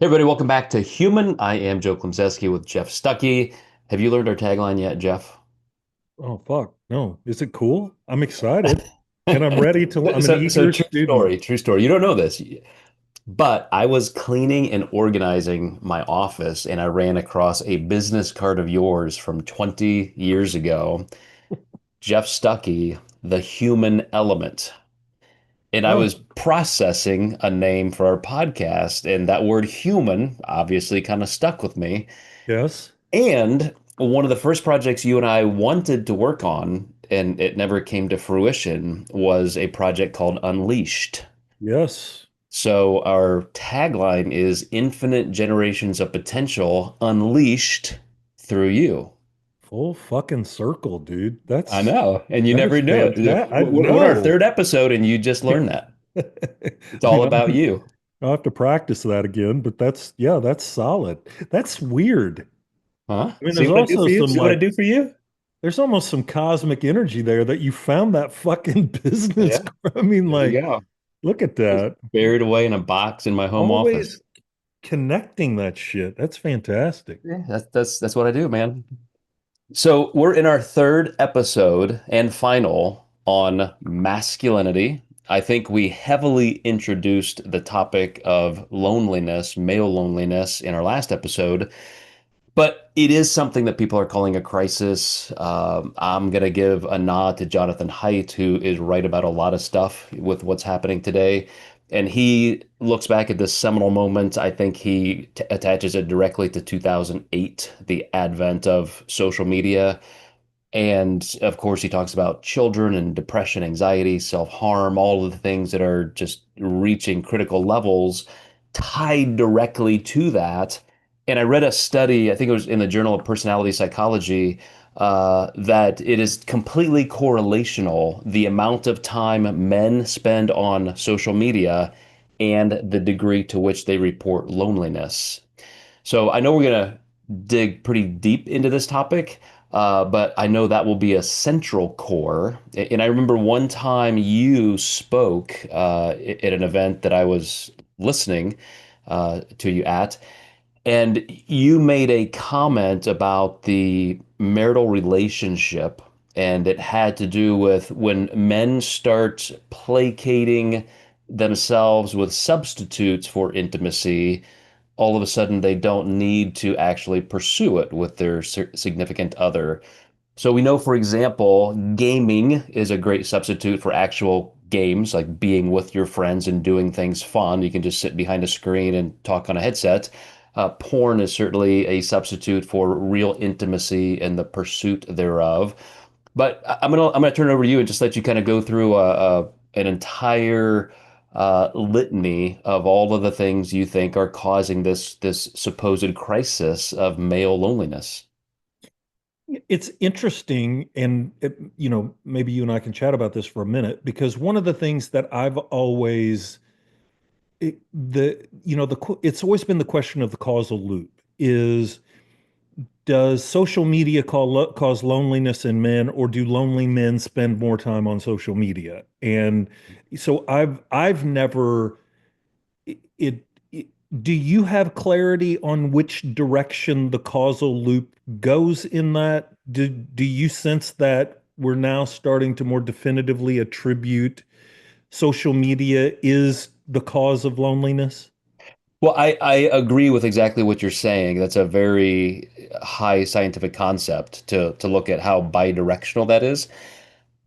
Hey everybody, welcome back to Human. I am Joe Klemczewski with Jeff Stucke. Have you learned our tagline yet, Jeff? Oh fuck. No. Is it cool? I'm excited. And I'm an So eager true student. story, true story. You don't know this, but I was cleaning and organizing my office and I ran across a business card of yours from 20 years ago. Jeff Stuckey, the human element. And I Oh, was processing a name for our podcast, and that word human obviously kind of stuck with me. yes. And one of the first projects you and I wanted to work on, and it never came to fruition, was a project called Unleashed. Yes. So our tagline is Infinite Generations of Potential Unleashed Through You. Full fucking circle, dude. I know, and you That never is knew it. fantastic. I We're our know. third episode, and you just learned that. It's all You about know, you. I'll have to practice that again, but that's solid. That's weird. Huh? I mean, See what I do for you? See what I do for you? there's almost some cosmic energy there that you found that fucking business. Yeah, I mean, there you like, go. look at Just that. buried away in a box in my home office. Always connecting that shit. That's fantastic. Yeah, that's what I do, man. So we're in our third episode and final on masculinity. I think we heavily introduced the topic of loneliness, male loneliness, in our last episode, but it is something that people are calling a crisis. I'm going to give a nod to Jonathan Haidt, who is right about a lot of stuff with what's happening today. And he looks back at this seminal moment. I think he attaches it directly to 2008, the advent of social media. And of course, he talks about children and depression, anxiety, self-harm, all of the things that are just reaching critical levels tied directly to that. And I read a study, I think it was in the Journal of Personality Psychology, that it is completely correlational, the amount of time men spend on social media and the degree to which they report loneliness. So I know we're going to dig pretty deep into this topic, but I know that will be a central core. And I remember one time you spoke at an event that I was listening to you at, and you made a comment about the marital relationship, and it had to do with when men start placating themselves with substitutes for intimacy, all of a sudden they don't need to actually pursue it with their significant other. So we know, for example, gaming is a great substitute for actual games, like being with your friends and doing things fun. You can just sit behind a screen and talk on a headset. Porn is certainly a substitute for real intimacy and the pursuit thereof. But I'm gonna turn it over to you and just let you kind of go through an entire litany of all of the things you think are causing this supposed crisis of male loneliness. It's interesting, and maybe you and I can chat about this for a minute because one of the things that I've always it's always been the question of the causal loop is does social media cause loneliness in men, or do lonely men spend more time on social media? And so I've never it, it do you have clarity on which direction the causal loop goes in that? Do you sense that we're now starting to more definitively attribute social media is the cause of loneliness? Well, I agree with exactly what you're saying. That's a very high scientific concept to look at how bidirectional that is.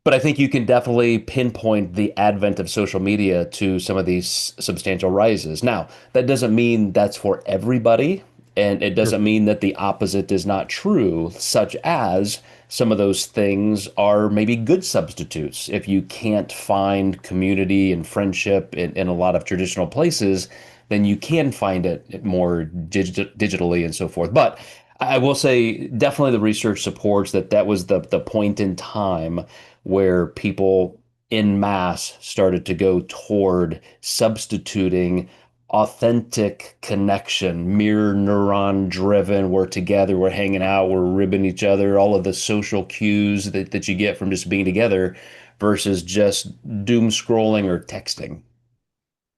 But I think you can definitely pinpoint the advent of social media to some of these substantial rises. Now, that doesn't mean that's for everybody, and it Sure. doesn't mean that the opposite is not true, such as some of those things are maybe good substitutes. If you can't find community and friendship in a lot of traditional places, then you can find it more digitally and so forth. But I will say, definitely the research supports that that was the point in time where people in mass started to go toward substituting authentic connection, mirror neuron driven. We're together, we're hanging out, we're ribbing each other, all of the social cues that you get from just being together versus just doom scrolling or texting.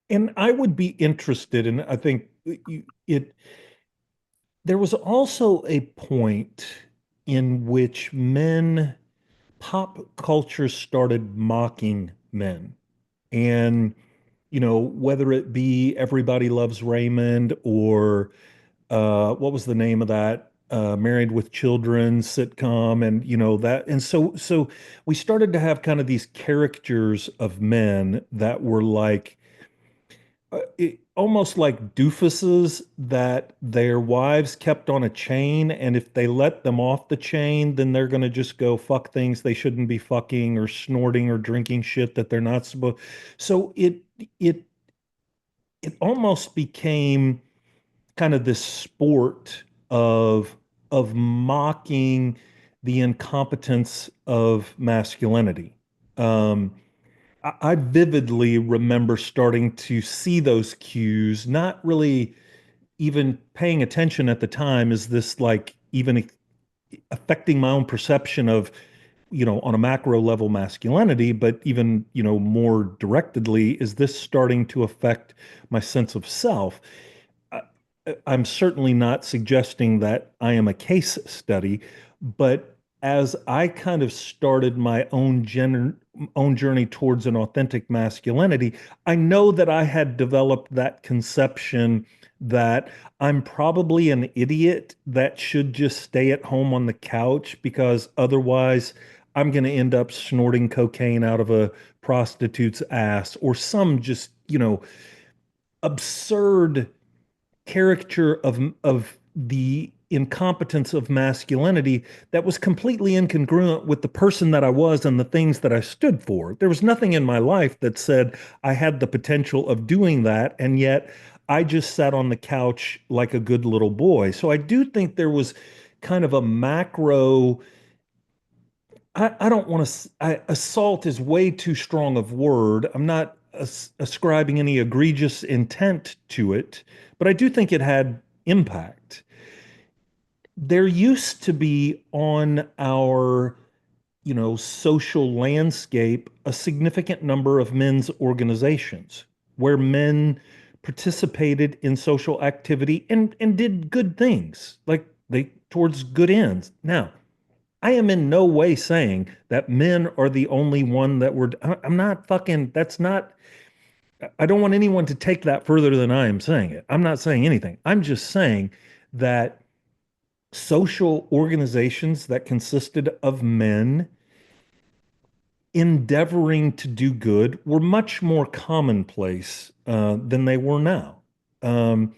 And I would be interested, and I think it there was also a point in which pop culture started mocking men. And, whether it be Everybody Loves Raymond or what was the name of that Married with Children sitcom, and that, and so we started to have kind of these caricatures of men that were like almost like doofuses that their wives kept on a chain, and if they let them off the chain, then they're going to just go fuck things they shouldn't be fucking, or snorting or drinking shit that they're not supposed. So it it almost became kind of this sport of mocking the incompetence of masculinity. Um, I vividly remember starting to see those cues, not really even paying attention at the time. Is this like even affecting my own perception of, on a macro level masculinity, but even, more directedly, is this starting to affect my sense of self? I, I'm certainly not suggesting that I am a case study, but as I kind of started my own journey towards an authentic masculinity, I know that I had developed that conception that I'm probably an idiot that should just stay at home on the couch, because otherwise I'm going to end up snorting cocaine out of a prostitute's ass, or some just, absurd caricature of the incompetence of masculinity that was completely incongruent with the person that I was and the things that I stood for. There was nothing in my life that said I had the potential of doing that, and yet I just sat on the couch like a good little boy. So I do think there was kind of a macro. I don't want to. Assault is way too strong of word. I'm not ascribing any egregious intent to it, but I do think it had impact. There used to be on our, social landscape a significant number of men's organizations where men participated in social activity and did good things, like they towards good ends. Now, I am in no way saying that men are the only one that were. I'm not fucking. That's not. I don't want anyone to take that further than I am saying it. I'm not saying anything. I'm just saying that social organizations that consisted of men endeavoring to do good were much more commonplace than they were now. Um,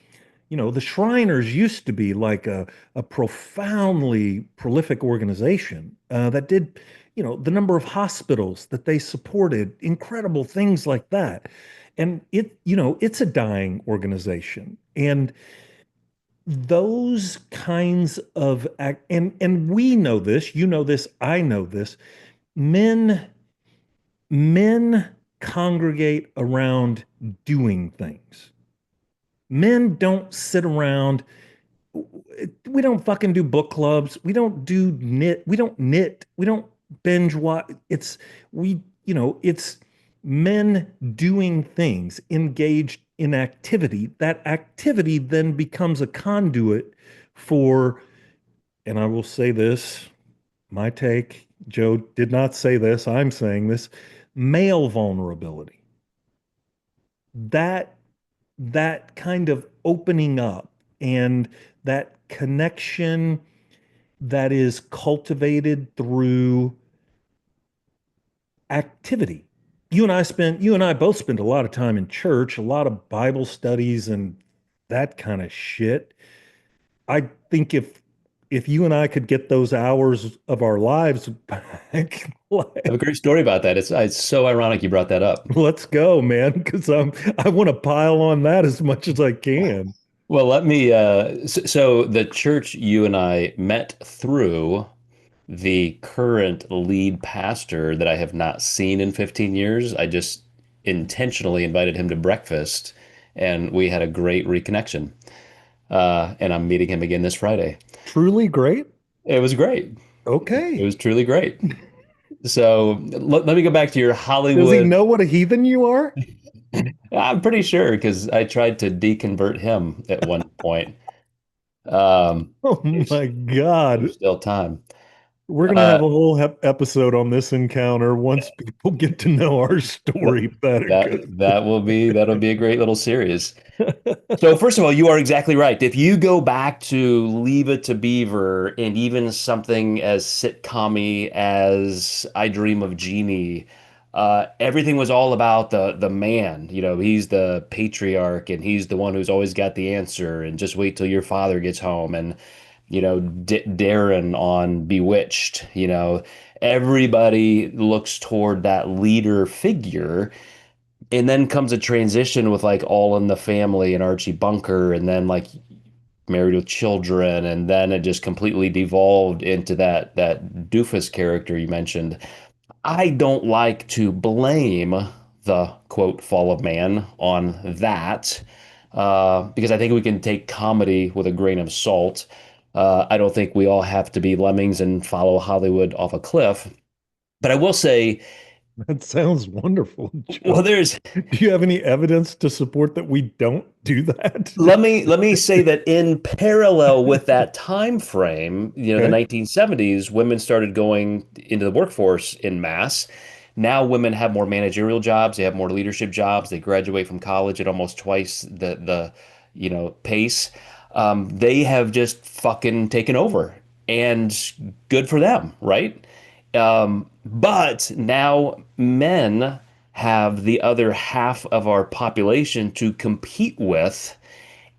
the Shriners used to be like a profoundly prolific organization that did, the number of hospitals that they supported, incredible things like that. And it's a dying organization. And those kinds of and we know this, I know this. Men men congregate around doing things. Men don't sit around. We don't fucking do book clubs. We don't do knit. We don't knit. We don't binge watch. It's men doing things, engaged in activity. That activity then becomes a conduit for, and I will say this, my take, Joe did not say this, I'm saying this, male vulnerability. That that kind of opening up and that connection that is cultivated through activity. You and I both spent a lot of time in church, a lot of Bible studies and that kind of shit. I think if you and I could get those hours of our lives back, I have a great story about that. It's so ironic you brought that up. let's go, man, because I want to pile on that as much as I can. Well, let me so the church you and I met through the current lead pastor that I have not seen in 15 years. I just intentionally invited him to breakfast and we had a great reconnection. And I'm meeting him again this Friday. Truly great. It was great. It Okay. was truly great. So let me go back to your Does he Hollywood. know what a heathen you are? I'm pretty sure because I tried to deconvert him at one point. Um, Oh there's my God. there's still time. We're going to Uh, have a whole episode on this encounter once people get to know our that story better. that'll be a great little series. So first of all, you are exactly right. If you go back to Leave It to Beaver and even something as sitcom-y as I Dream of Jeannie, everything was all about the man. You know, he's the patriarch and he's the one who's always got the answer. And just wait till your father gets home. And D Darren on Bewitched. Everybody looks toward that leader figure. And then comes a transition with like All in the Family and Archie Bunker, and then like Married with Children, and then it just completely devolved into that doofus character you mentioned. I don't like to blame the quote fall of man on that because I think we can take comedy with a grain of salt. I don't think we all have to be lemmings and follow Hollywood off a cliff. But I will say, That sounds wonderful, Joe. well, there's Do you have any evidence to support that we don't do that? let me say that in parallel with that time frame, the Okay. 1970s, women started going into the workforce in mass. Now women have more managerial jobs, they have more leadership jobs, they graduate from college at almost twice the pace. They have just fucking taken over, and good for them, right? But now men have the other half of our population to compete with,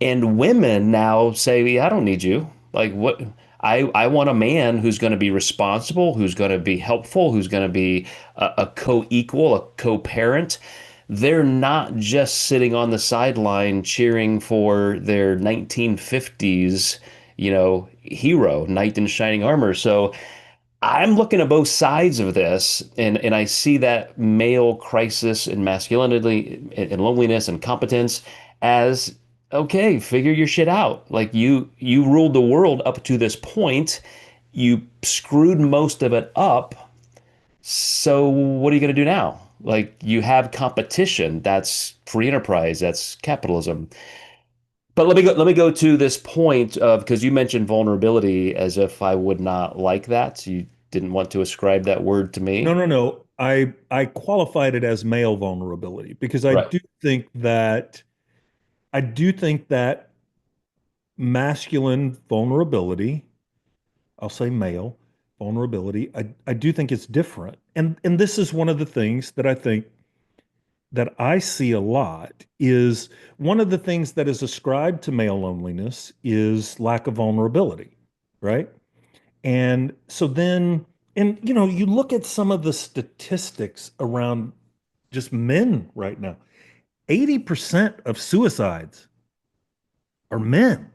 and women now say, "Yeah, I don't need you. Like what? I want a man who's going to be responsible, who's going to be helpful, who's going to be a co-equal, a co-parent." They're not just sitting on the sideline cheering for their 1950s, hero, knight in shining armor. So I'm looking at both sides of this, and I see that male crisis and masculinity and loneliness and competence as okay, figure your shit out. Like you ruled the world up to this point, you screwed most of it up. So what are you going to do now? Like you have competition. That's free enterprise. That's capitalism. But let me go to this point of because you mentioned vulnerability as if I would not like that. You didn't want to ascribe that word to No, me. no, no. I qualified it as male vulnerability because Right. I do think that masculine vulnerability, I'll say male vulnerability, I do think it's different. And this is one of the things that I think that I see a lot is one of the things that is ascribed to male loneliness is lack of vulnerability, right? And so then, and you look at some of the statistics around just men right now. 80% of suicides are men.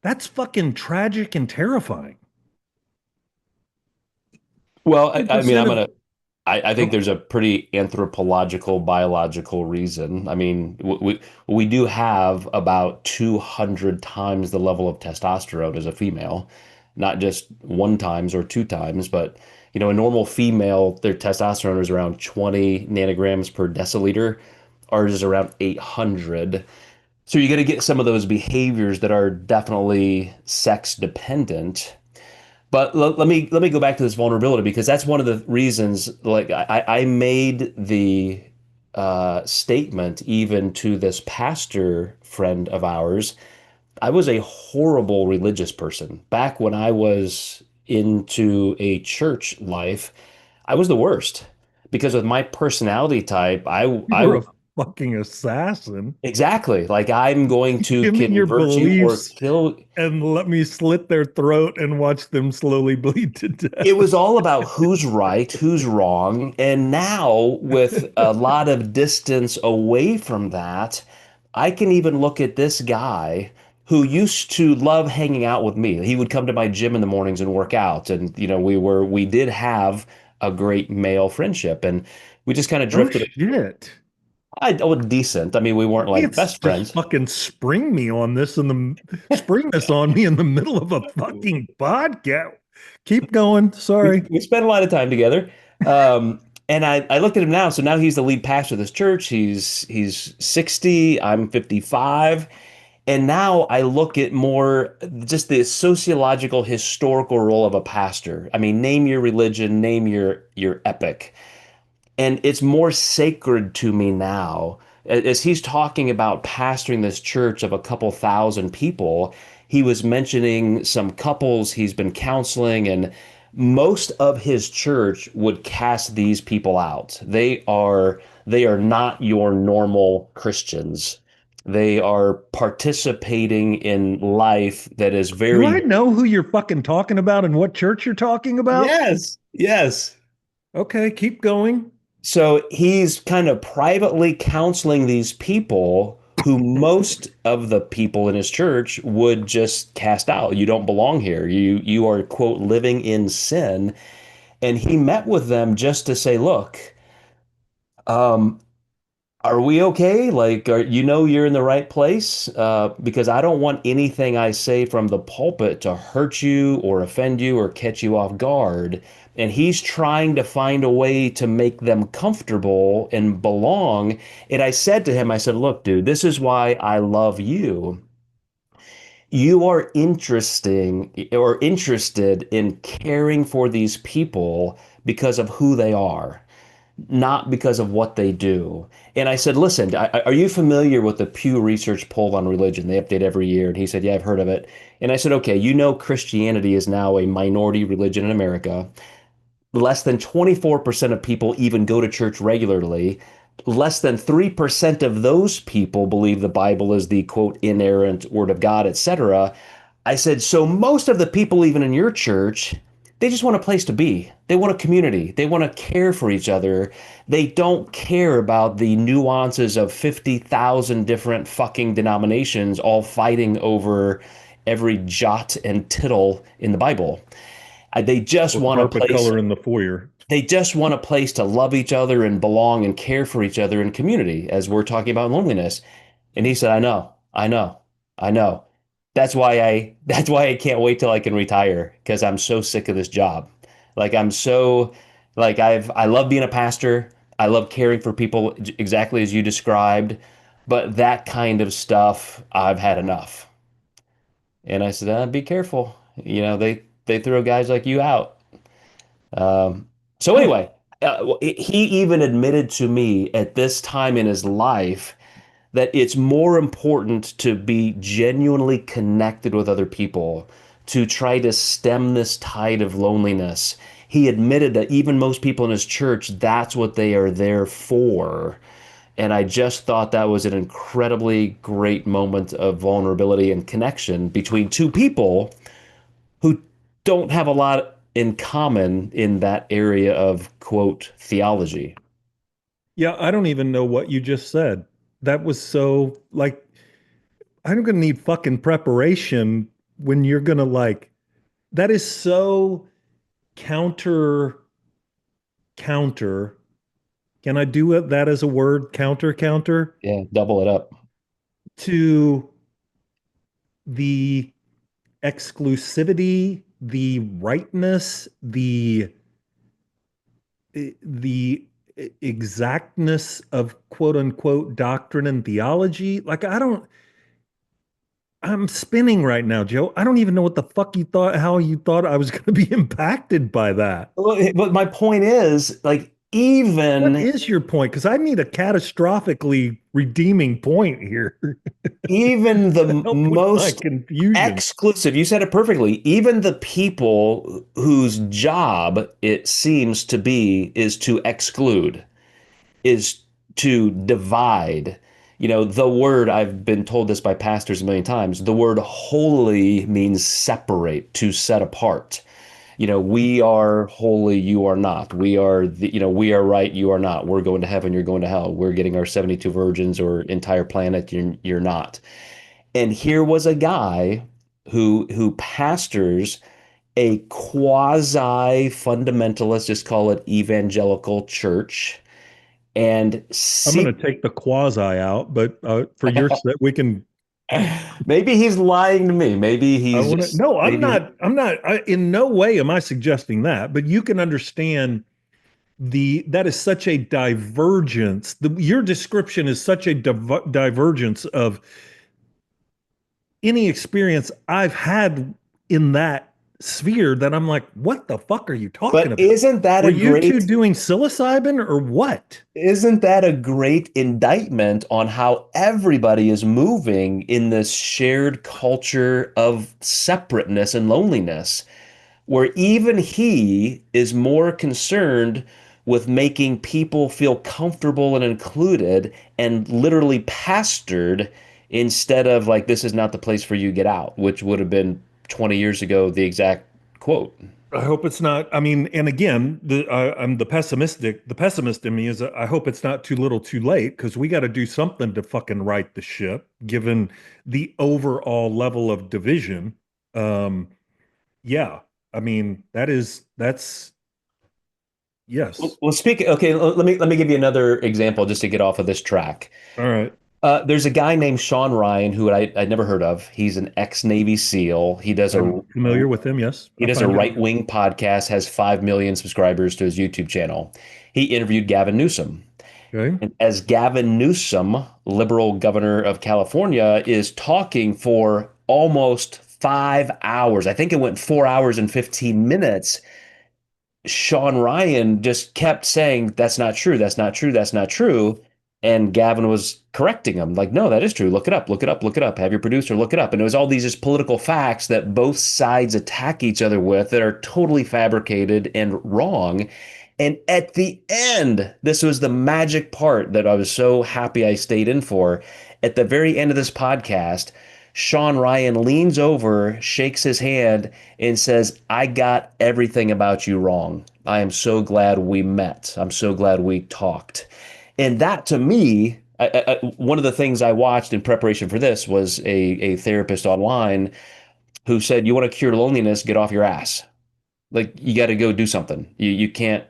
That's fucking tragic and terrifying. Well, I mean, 80% of I think there's a pretty anthropological, biological reason. I mean, we do have about 200 times the level of testosterone as a female, not just one times or two times, but a normal female, their testosterone is around 20 nanograms per deciliter. Ours is around 800. So you're going to get some of those behaviors that are definitely sex dependent. But let me go back to this vulnerability because that's one of the reasons. Like I made the statement even to this pastor friend of ours. I was a horrible religious person back when I was into a church life. I was the worst because with my personality type, you I were a fucking assassin. exactly like I'm going to Give me your convert you or beliefs kill. and let me slit their throat and watch them slowly bleed to It death. was all about who's right, who's wrong. And now, with a lot of distance away from that, I can even look at this guy who used to love hanging out with me. He would come to my gym in the mornings and work out. And, we did have a great male friendship. And we just kind of Oh drifted. shit. Oh, decent. I mean, we weren't like It's best just friends. fucking spring this on me in the middle of a fucking podcast. Keep going. we, Sorry. we spent a lot of time together. And I looked at him now. So now he's the lead pastor of this church. He's 60, I'm 55. And now I look at more just the sociological historical role of a pastor. I mean, name your religion, name your epic. And it's more sacred to me now. As he's talking about pastoring this church of a couple thousand people, he was mentioning some couples he's been counseling, and most of his church would cast these people out. They are not your normal Christians. They are participating in life that is Do I very, know who you're fucking talking about and what church you're talking about? yes, yes. Okay, keep going. So he's kind of privately counseling these people who most of the people in his church would just cast out. You don't belong here. You are, quote, living in sin. And he met with them just to say, look, um, are we okay? Like, you're in the right place? Because I don't want anything I say from the pulpit to hurt you or offend you or catch you off guard. And he's trying to find a way to make them comfortable and belong. And I said to him, I said, look, dude, this is why I love you. You are interested in caring for these people because of who they are, not because of what they do. And I said, listen, are you familiar with the Pew Research poll on religion? They update every year. And he said, yeah, I've heard of it. And I said, okay, Christianity is now a minority religion in America. Less than 24% of people even go to church regularly. Less than 3% of those people believe the Bible is the quote inerrant word of God, etc. I said, so most of the people, even in your church, they just want a place to be. They want a community. They want to care for each other. They don't care about the nuances of 50,000 different fucking denominations all fighting over every jot and tittle in the Bible. They just Or want a carpet place color in the foyer. they just want a place to love each other and belong and care for each other in community, as we're talking about loneliness. And he said, I know. That's why I can't wait till I can retire because I'm so sick of this job. Like I'm so like I love being a pastor. I love caring for people exactly as you described, but that kind of stuff I've had enough. And I said, be careful. They throw guys like you out. Um, so Huh. anyway, he even admitted to me at this time in his life that it's more important to be genuinely connected with other people, to try to stem this tide of loneliness. He admitted that even most people in his church, that's what they are there for. And I just thought that was an incredibly great moment of vulnerability and connection between two people who don't have a lot in common in that area of quote theology. Yeah, I don't even know what you just said. That was so like I'm gonna need fucking preparation when you're gonna like that is so counter counter. Can I do it that as a word? Counter Yeah, double it up. to the exclusivity, the rightness, the exactness of quote unquote doctrine and theology. Like I'm spinning right now, Joe. I don't even know what the fuck you thought, how you thought I was going to be impacted by that. Well, but my point is, like, What even is your point? Because I need a catastrophically redeeming point here even to the help with my most confusion. exclusive, you said it perfectly, even the people whose job it seems to be is to exclude, is to divide. The word, I've been told this by pastors a million times, the word holy means separate, to set apart. We are holy, you are not. We are right, you are not. We're going to heaven, you're going to hell. We're getting our 72 virgins or entire planet, you're not. And here was a guy who pastors a quasi fundamentalist, just call it evangelical church, and I'm going seek to take the quasi out, but for your sake, we can. maybe he's lying to me. Maybe I he's want to. just No, I'm maybe not. I'm not. In no way am I suggesting that, but you can understand the that is such a divergence. Your description is such a divergence of any experience I've had in that sphere that I'm like, what the fuck are you talking But about? Were you two doing psilocybin or what? isn't that a great indictment on how everybody is moving in this shared culture of separateness and loneliness, where even he is more concerned with making people feel comfortable and included and literally pastored instead of like, this is not the place for you, get out, which would have been 20 years ago, the exact quote. I hope it's not. I mean, and again, I'm the pessimistic. The pessimist in me is I hope it's not too little, too late, because we got to do something to fucking right the ship, given the overall level of division. Um, yeah, I mean, that's Well, yes. well, speak. Okay, let me give you another example just to get off of this track. All right. There's a guy named Sean Ryan who I'd never heard of. He's an ex-Navy SEAL. I'm familiar with him. Yes, He I does a find it. right-wing podcast, has 5 million subscribers to his YouTube channel. He interviewed Gavin Newsom. Okay. And as Gavin Newsom, liberal governor of California, is talking for almost 5 hours, I think it went 4 hours and 15 minutes. Sean Ryan just kept saying, that's not true. That's not true. That's not true. And Gavin was correcting him, like, no, that is true. Look it up, look it up, look it up. Have your producer look it up. And it was all these just political facts that both sides attack each other with that are totally fabricated and wrong. And at the end, this was the magic part that I was so happy I stayed in for. At the very end of this podcast, Sean Ryan leans over, shakes his hand, and says, I got everything about you wrong. I am so glad we met. I'm so glad we talked. And that to me, one of the things I watched in preparation for this was a therapist online who said, you want to cure loneliness, get off your ass. Like you got to go do something. You can't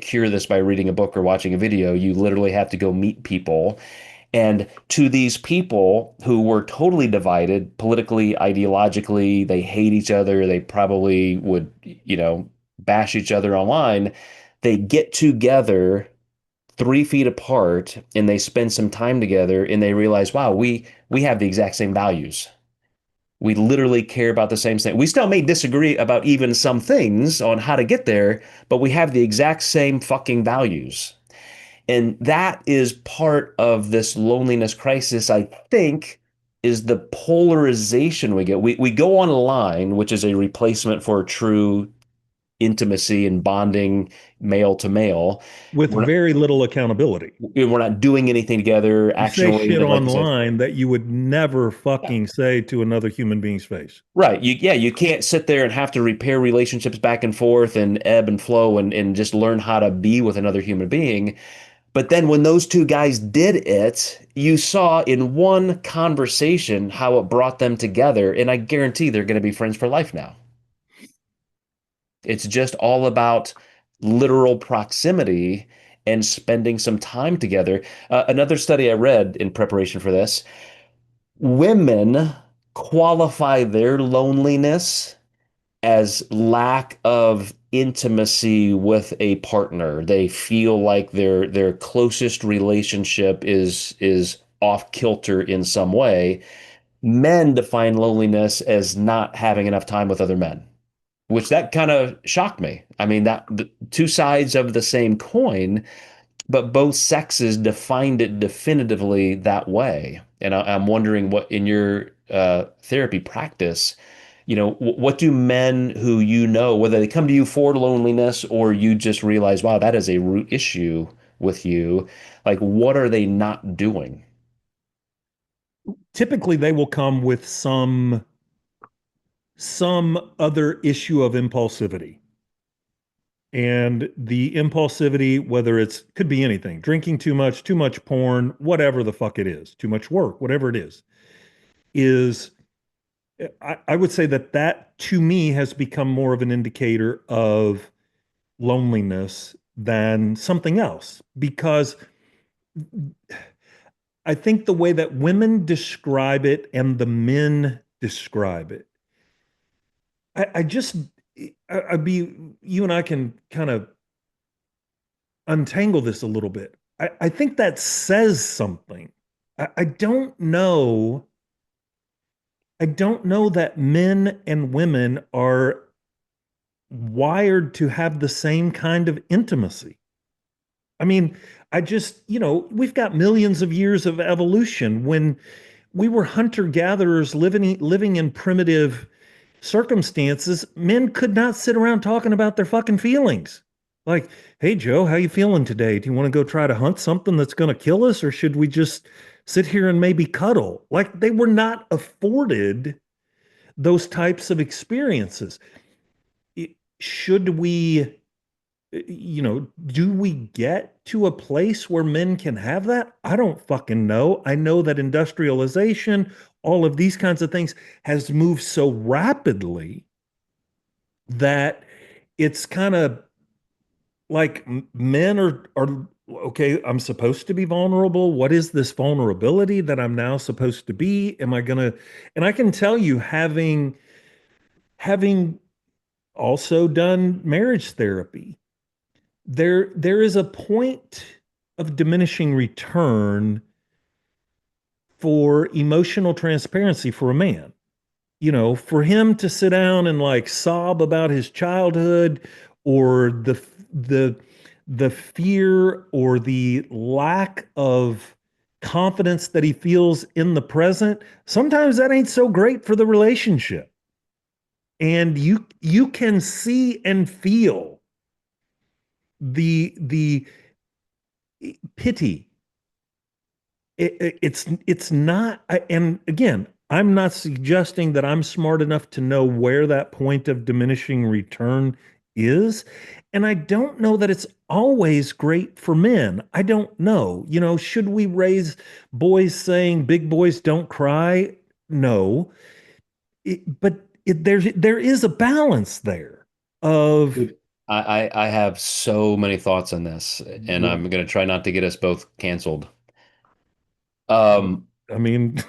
cure this by reading a book or watching a video. You literally have to go meet people. And to these people who were totally divided politically, ideologically, they hate each other. They probably would, bash each other online. They get together 3 feet apart and they spend some time together and they realize, wow, we have the exact same values. We literally care about the same thing. We still may disagree about even some things on how to get there, but we have the exact same fucking values. And that is part of this loneliness crisis, I think, is the polarization we get. We go online, which is a replacement for true intimacy and bonding male to male. With We're not, very little accountability. we're not doing anything together, You say action shit oriented, like you said. online that you would never Yeah. fucking say to another human being's face. Right. You can't sit there and have to repair relationships back and forth and ebb and flow and just learn how to be with another human being. But then when those two guys did it, you saw in one conversation how it brought them together. And I guarantee they're going to be friends for life now. It's just all about literal proximity and spending some time together. Another study I read in preparation for this, women qualify their loneliness as lack of intimacy with a partner. They feel like their closest relationship is off kilter in some way. Men define loneliness as not having enough time with other men, which that kind of shocked me. I mean, that the two sides of the same coin, but both sexes defined it definitively that way. And I'm wondering what in your therapy practice, what do men who whether they come to you for loneliness or you just realize, wow, that is a root issue with you, like what are they not doing? Typically, they will come with some other issue of impulsivity. And the impulsivity, whether it's could be anything, drinking too much porn, whatever the fuck it is, too much work, whatever it is I would say that that to me has become more of an indicator of loneliness than something else because I think the way that women describe it and the men describe it, I just, I'd be, you and I can kind of untangle this a little bit. I think that says something. I don't know. I don't know that men and women are wired to have the same kind of intimacy. I mean, I just, we've got millions of years of evolution. When we were hunter-gatherers living in primitive circumstances, men could not sit around talking about their fucking feelings. Like, hey Joe, how you feeling today? Do you want to go try to hunt something that's going to kill us, or should we just sit here and maybe cuddle? Like they were not afforded those types of experiences. Should we, do we get to a place where men can have that? I don't fucking know. I know that industrialization, all of these kinds of things has moved so rapidly that it's kind of like men are okay, I'm supposed to be vulnerable. What is this vulnerability that I'm now supposed to be? Am I gonna, and I can tell you, having also done marriage therapy, there is a point of diminishing return for emotional transparency for a man. For him to sit down and like sob about his childhood or the the fear or the lack of confidence that he feels in the present, sometimes that ain't so great for the relationship. And you can see and feel the pity. It's not, and again, I'm not suggesting that I'm smart enough to know where that point of diminishing return is. And I don't know that it's always great for men. I don't know. Should we raise boys saying big boys don't cry? No. There is a balance there of, Dude, I have so many thoughts on this, and well, I'm gonna try not to get us both canceled. well, Um, I mean,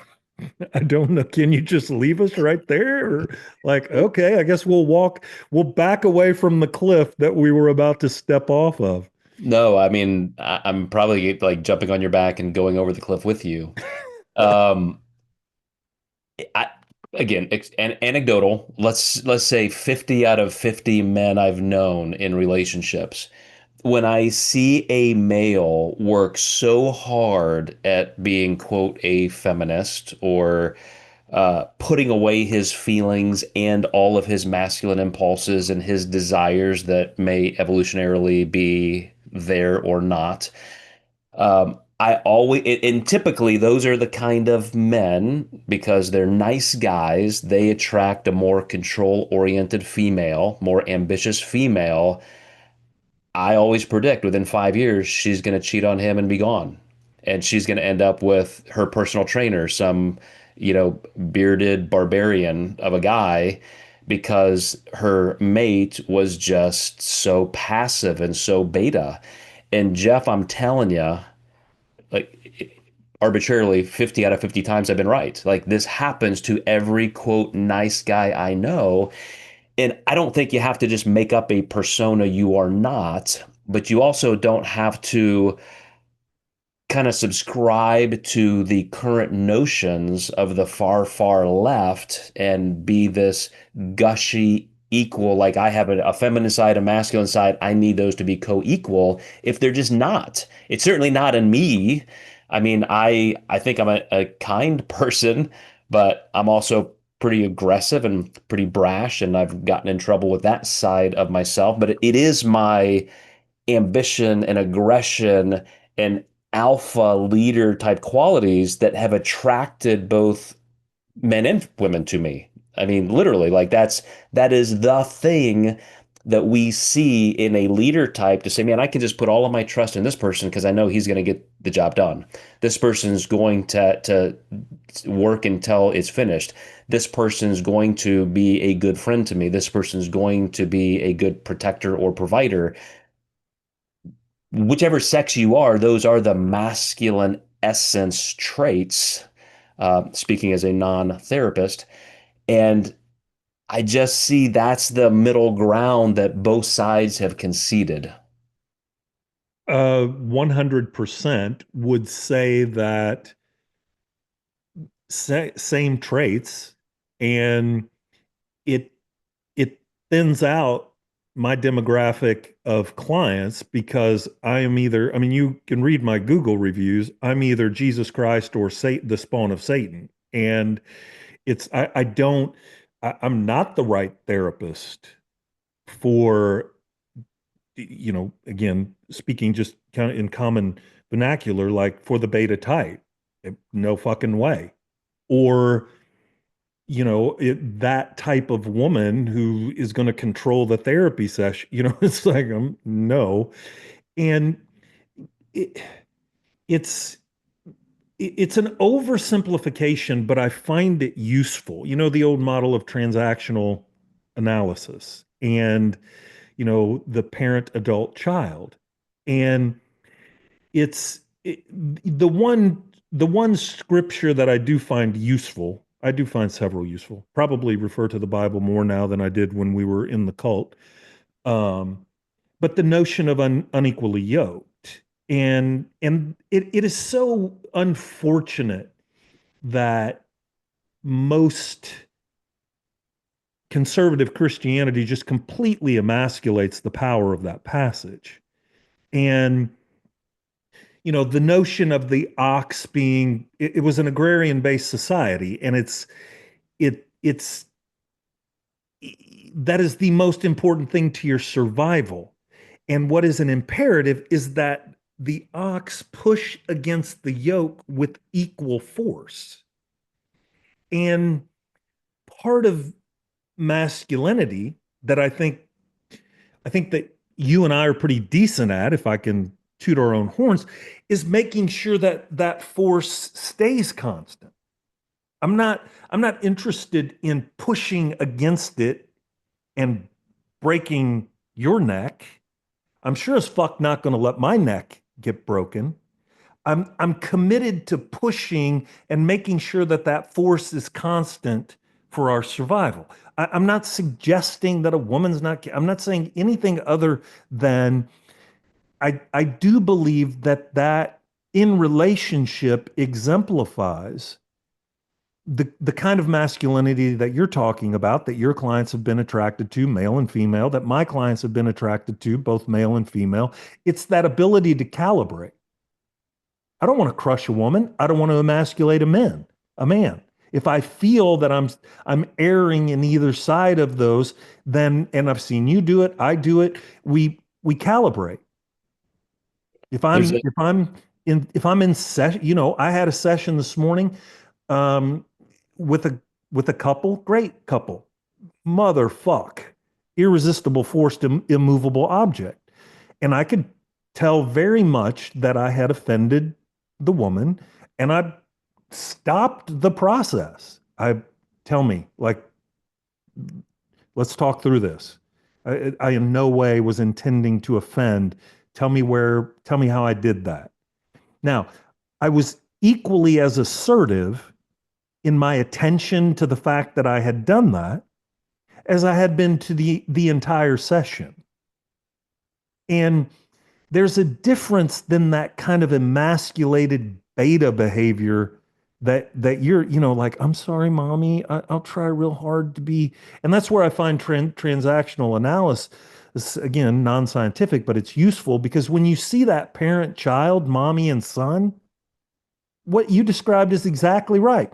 I don't know. Can you just leave us right there? Or like, okay, I guess we'll back away from the cliff that we were about to step off of. no, I mean I'm probably like jumping on your back and going over the cliff with you. Um, I again, anecdotal. Let's say 50 out of 50 men I've known in relationships. When I see a male work so hard at being, quote, a feminist or putting away his feelings and all of his masculine impulses and his desires that may evolutionarily be there or not. I always, and typically those are the kind of men, because they're nice guys, they attract a more control-oriented female, more ambitious female. I always predict within 5 years she's going to cheat on him and be gone. And she's going to end up with her personal trainer, some, bearded barbarian of a guy, because her mate was just so passive and so beta. And Jeff, I'm telling you, like arbitrarily 50 out of 50 times I've been right. Like this happens to every quote nice guy I know. And I don't think you have to just make up a persona you are not, but you also don't have to kind of subscribe to the current notions of the far, far left and be this gushy equal. Like I have a feminine side, a masculine side. I need those to be co-equal if they're just not. It's certainly not in me. I mean, I think I'm a kind person, but I'm also pretty aggressive and pretty brash, and I've gotten in trouble with that side of myself. But it is my ambition and aggression and alpha leader type qualities that have attracted both men and women to me. I mean, literally, like that is the thing that we see in a leader type to say, man, I can just put all of my trust in this person because I know he's going to get the job done. This person's going to work until it's finished. This person's going to be a good friend to me. This person's going to be a good protector or provider. Whichever sex you are, those are the masculine essence traits, speaking as a non-therapist. And I just see that's the middle ground that both sides have conceded. 100% would say that same traits, and it it thins out my demographic of clients because I am either, I mean, you can read my Google reviews. I'm either Jesus Christ or Satan, the spawn of Satan. And I don't, I'm not the right therapist for, again, speaking just kind of in common vernacular, like for the beta type. No fucking way. Or that type of woman who is going to control the therapy session, it's like, no. And it, it's it's an oversimplification, but I find it useful. The old model of transactional analysis and, the parent, adult, child. And the one scripture that I do find useful, I do find several useful. Probably refer to the Bible more now than I did when we were in the cult. Um, but the notion of unequally yoked, and it is so unfortunate that most conservative Christianity just completely emasculates the power of that passage. And the notion of the ox being, it was an agrarian based society, and it's that is the most important thing to your survival. And what is an imperative is that the ox push against the yoke with equal force. And part of masculinity that I think that you and I are pretty decent at, if I can toot our own horns, is making sure that that force stays constant. I'm not interested in pushing against it and breaking your neck. I'm sure as fuck not going to let my neck get broken. I'm committed to pushing and making sure that that force is constant for our survival. I'm not suggesting that a woman's not. I'm not saying anything other than I do believe that in relationship exemplifies the kind of masculinity that you're talking about, that your clients have been attracted to, male and female, that my clients have been attracted to, both male and female. It's that ability to calibrate. I don't want to crush a woman. I don't want to emasculate a man. If I feel that I'm erring in either side of those, then, and I've seen you do it, I do it, we calibrate. If There's I'm a if I'm in session, I had a session this morning um, with a couple, great couple, motherfuck, irresistible, forced, immovable object, and I could tell very much that I had offended the woman, and I stopped the process. I tell me, like, let's talk through this. I in no way was intending to offend. Tell me how I did that. Now, I was equally as assertive in my attention to the fact that I had done that as I had been to the entire session. And there's a difference than that kind of emasculated beta behavior that you're, like, I'm sorry, mommy, I'll try real hard to be. And that's where I find transactional analysis, again, non-scientific, but it's useful because when you see that parent, child, mommy, and son, what you described is exactly right.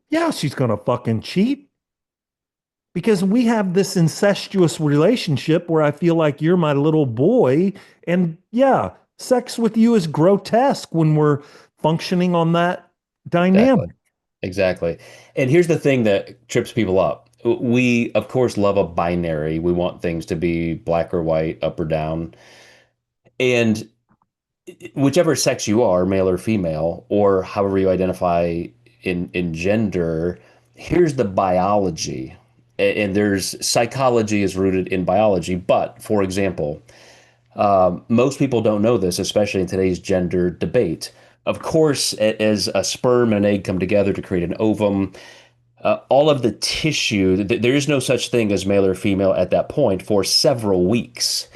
Yeah, she's gonna fucking cheat because we have this incestuous relationship where I feel like you're my little boy. And yeah, sex with you is grotesque when we're functioning on that exactly. dynamic. Exactly. And here's the thing that trips people up. We, of course, love a binary. We want things to be black or white, up or down. And whichever sex you are, male or female, or however you identify in gender, here's the biology. And there's psychology is rooted in biology. But for example, most people don't know this, especially in today's gender debate. Of course, as a sperm and an egg come together to create an ovum, all of the tissue, there is no such thing as male or female at that point for several weeks.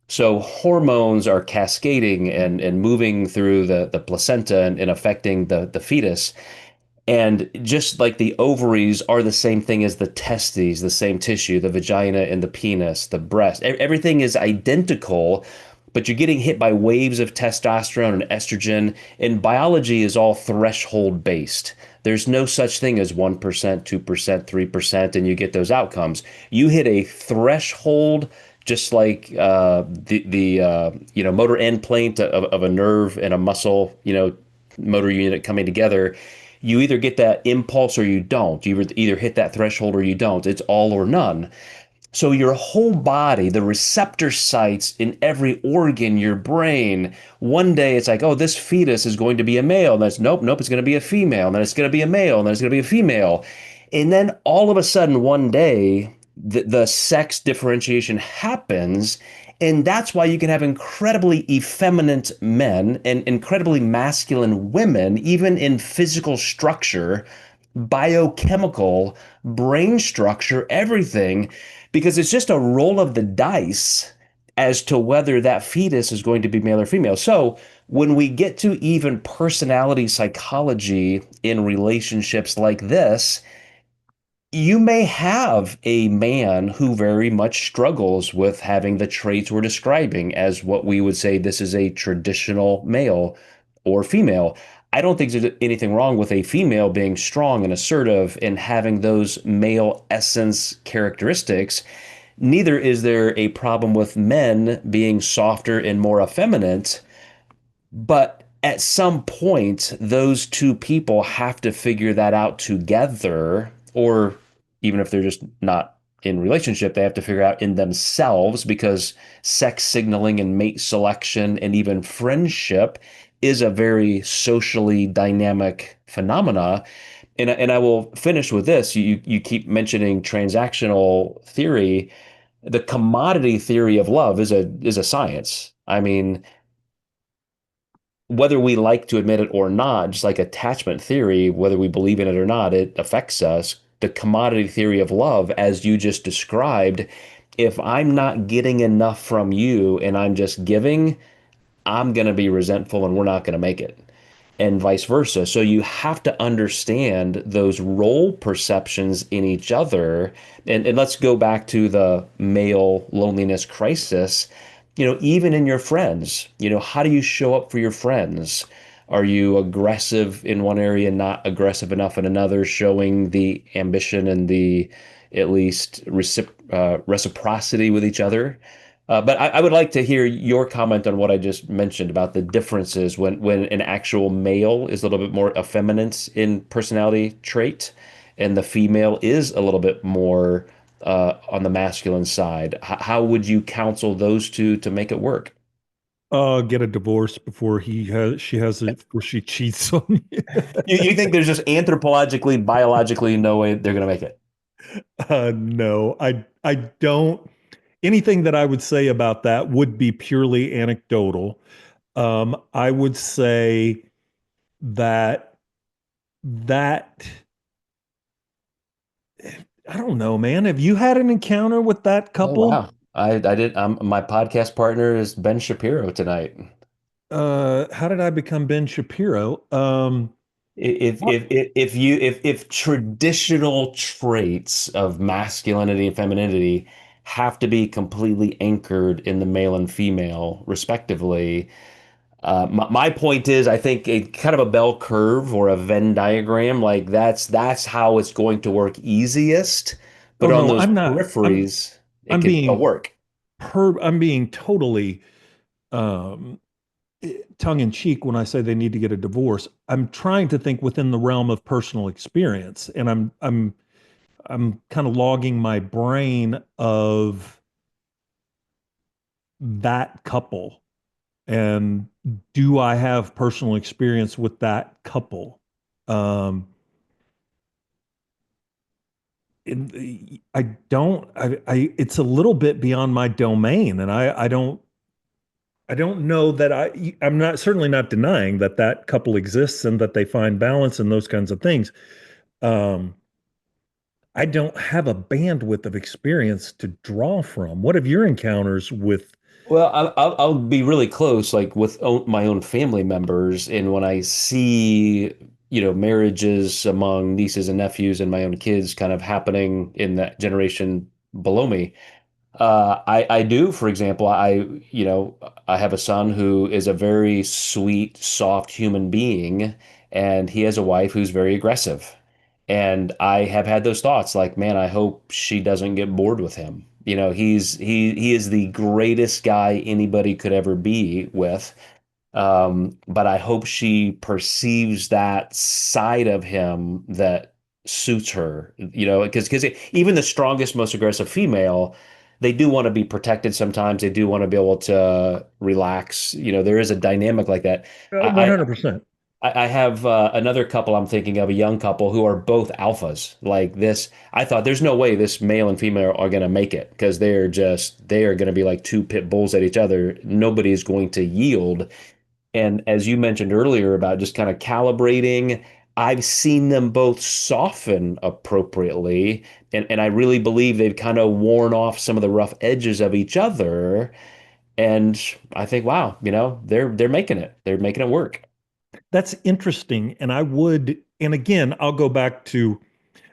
So hormones are cascading and moving through the placenta and affecting the fetus. And just like the ovaries are the same thing as the testes, the same tissue, the vagina and the penis, the breast, everything is identical, but you're getting hit by waves of testosterone and estrogen, and biology is all threshold based. There's no such thing as 1%, 2%, 3%, and you get those outcomes. You hit a threshold just like the motor end plate of a nerve and a muscle, motor unit coming together. You either get that impulse or you don't. You either hit that threshold or you don't. It's all or none. So your whole body, the receptor sites in every organ, your brain, one day it's like, oh, this fetus is going to be a male. And that's nope, nope, it's going to be a female. And then it's going to be a male. And then it's going to be a female. And then all of a sudden, one day, the sex differentiation happens. And that's why you can have incredibly effeminate men and incredibly masculine women, even in physical structure, biochemical, brain structure, everything, because it's just a roll of the dice as to whether that fetus is going to be male or female. So when we get to even personality psychology in relationships like this, you may have a man who very much struggles with having the traits we're describing as what we would say this is a traditional male or female. I don't think there's anything wrong with a female being strong and assertive and having those male essence characteristics. Neither is there a problem with men being softer and more effeminate, but at some point, those two people have to figure that out together, or even if they're just not in relationship, they have to figure out in themselves because sex signaling and mate selection and even friendship is a very socially dynamic phenomena. And I will finish with this. You keep mentioning transactional theory. The commodity theory of love is a science. I mean, whether we like to admit it or not, just like attachment theory, whether we believe in it or not, it affects us. The commodity theory of love, as you just described, if I'm not getting enough from you and I'm just giving, I'm going to be resentful and we're not going to make it, and vice versa. So you have to understand those role perceptions in each other. And let's go back to the male loneliness crisis. Even in your friends, how do you show up for your friends? Are you aggressive in one area and not aggressive enough in another, showing the ambition and the at least reciprocity with each other? But I would like to hear your comment on what I just mentioned about the differences when an actual male is a little bit more effeminate in personality trait, and the female is a little bit more on the masculine side. How would you counsel those two to make it work? Get a divorce before she has it before she cheats on you. You think there's just anthropologically, biologically no way they're going to make it? No, I don't. Anything that I would say about that would be purely anecdotal. I would say that that I don't know, man. Have you had an encounter with that Oh couple? wow. I did. My podcast partner is Ben Shapiro tonight. How did I become Ben Shapiro? If traditional traits of masculinity and femininity have to be completely anchored in the male and female respectively, my point is I think a kind of a bell curve or a Venn diagram, like that's how it's going to work easiest, but Oh on no, those I'm not. peripheries it I'm can still being work. I'm being totally um tongue in cheek when I say they need to get a divorce. I'm trying to think within the realm of personal experience, and I'm kind of logging my brain of that couple, and do I have personal experience with that couple? Um, I don't. it's a little bit beyond my domain, and I don't know that I'm not certainly not denying that that couple exists and that they find balance and those kinds of things. Um, I don't have a bandwidth of experience to draw from. What have your encounters with? Well, I'll be really close, like with my own family members, and when I see, marriages among nieces and nephews and my own kids kind of happening in that generation below me, I do, for example, I have a son who is a very sweet, soft human being, and he has a wife who's very aggressive. And I have had those thoughts like, man, I hope she doesn't get bored with him. He is the greatest guy anybody could ever be with. But I hope she perceives that side of him that suits her, because even the strongest, most aggressive female, they do want to be protected sometimes. They do want to be able to relax. There is a dynamic like that. I, 100%. I have another couple I'm thinking of, a young couple who are both alphas. Like this, I thought there's no way this male and female are going to make it because they are going to be like two pit bulls at each other. Nobody is going to yield. And as you mentioned earlier about just kind of calibrating, I've seen them both soften appropriately. And I really believe they've kind of worn off some of the rough edges of each other. And I think, wow, they're making it. They're making it work. That's interesting. And and again, I'll go back to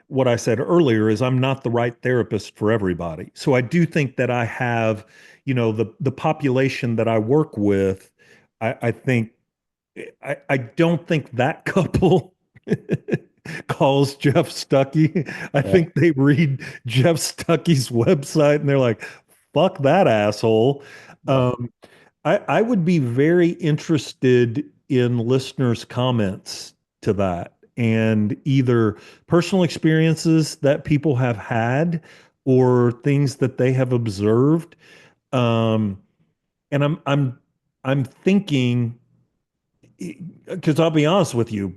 what I said earlier is I'm not the right therapist for everybody. So I do think that I have, the population that I work with, I think I don't think that couple calls Jeff Stuckey. I Yeah. think they read Jeff Stuckey's website and they're like, fuck that asshole. Yeah. Um, I would be very interested in listeners' comments to that and either personal experiences that people have had or things that they have observed. Um, and I'm thinking because I'll be honest with you,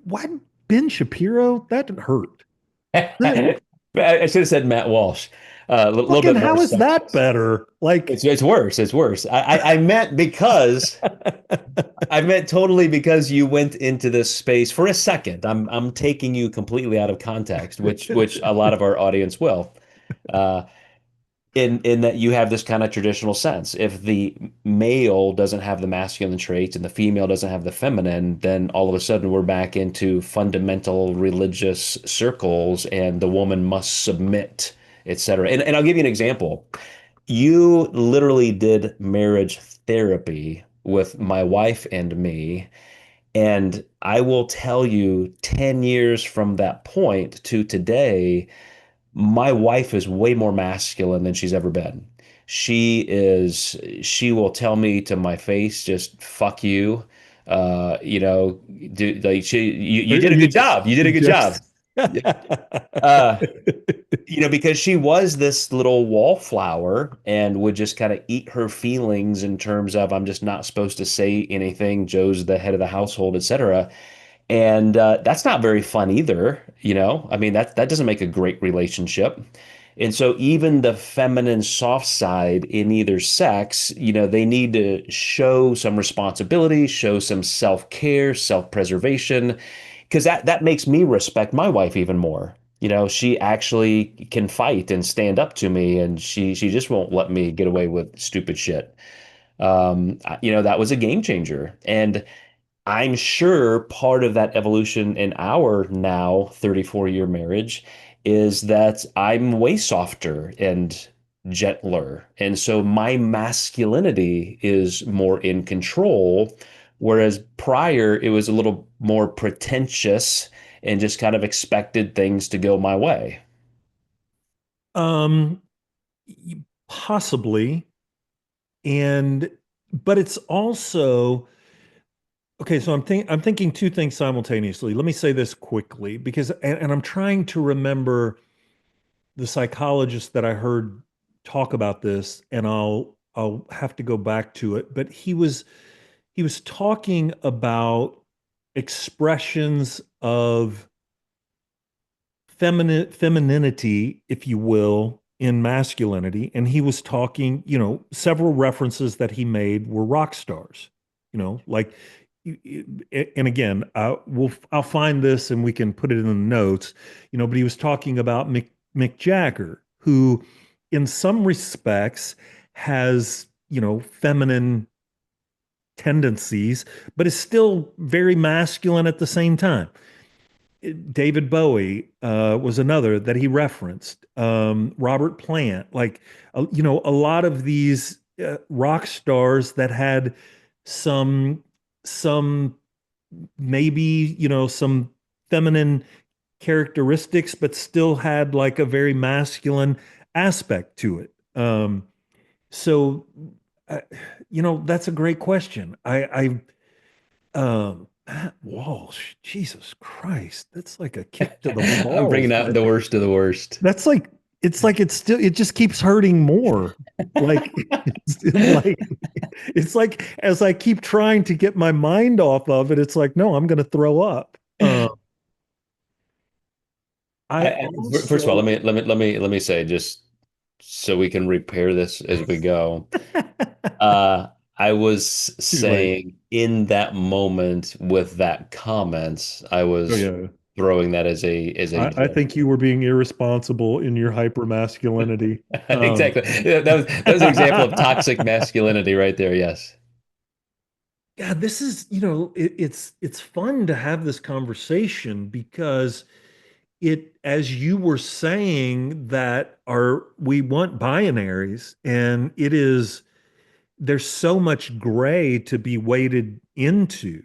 why Ben Shapiro? That hurt. That I should have said Matt Walsh. A little fucking bit more how is that sexist. better? Like It's worse. It's worse. I meant because I meant totally because you went into this space for a second. I'm taking you completely out of context, which a lot of our audience will. Uh, in that you have this kind of traditional sense. If the male doesn't have the masculine traits and the female doesn't have the feminine, then all of a sudden we're back into fundamental religious circles and the woman must submit, etc. And I'll give you an example. You literally did marriage therapy with my wife and me. And I will tell you, 10 years from that point to today, my wife is way more masculine than she's ever been. She will tell me to my face, just fuck you. Like you are did a you good job. You did a good job. just Uh, because she was this little wallflower and would just kind of eat her feelings in terms of I'm just not supposed to say anything. Joe's the head of the household, etc. And that's not very fun either, I mean, that doesn't make a great relationship. And so even the feminine soft side in either sex, they need to show some responsibility, show some self-care, self-preservation, because that makes me respect my wife even more. She actually can fight and stand up to me, and she just won't let me get away with stupid shit. That was a game changer. And I'm sure part of that evolution in our now 34-year marriage is that I'm way softer and gentler. And so my masculinity is more in control, whereas prior it was a little more pretentious and just kind of expected things to go my way. um possibly and but it's also okay, so I'm thinking two things simultaneously. Let me say this quickly because and I'm trying to remember the psychologist that I heard talk about this, and I'll have to go back to it. But he was talking about expressions of femininity, if you will, in masculinity, and he was talking. Several references that he made were rock stars. Like and again, I'll find this and we can put it in the notes. But he was talking about Mick Jagger, who, in some respects, has feminine tendencies, but is still very masculine at the same time. David Bowie was another that he referenced. Robert Plant, like a lot of these rock stars that had some some maybe some feminine characteristics, but still had like a very masculine aspect to it. So, uh, that's a great question. Matt Walsh, Jesus Christ, that's like a kick to the I'm balls. bringing out the worst of the worst. That's like it just keeps hurting more. Like like it's like as I keep trying to get my mind off of it, it's like, no, I'm gonna throw up. I First of all, also let me say, just so we can repair this as we go. I was too late. saying in that moment with that comment, I Oh was yeah. throwing that as a I joke. think you were being irresponsible in your hyper masculinity. Exactly. Yeah, that was an example of toxic masculinity right there. Yes. Yeah, this is, it's fun to have this conversation because as you were saying that we want binaries, and there's so much gray to be waded into.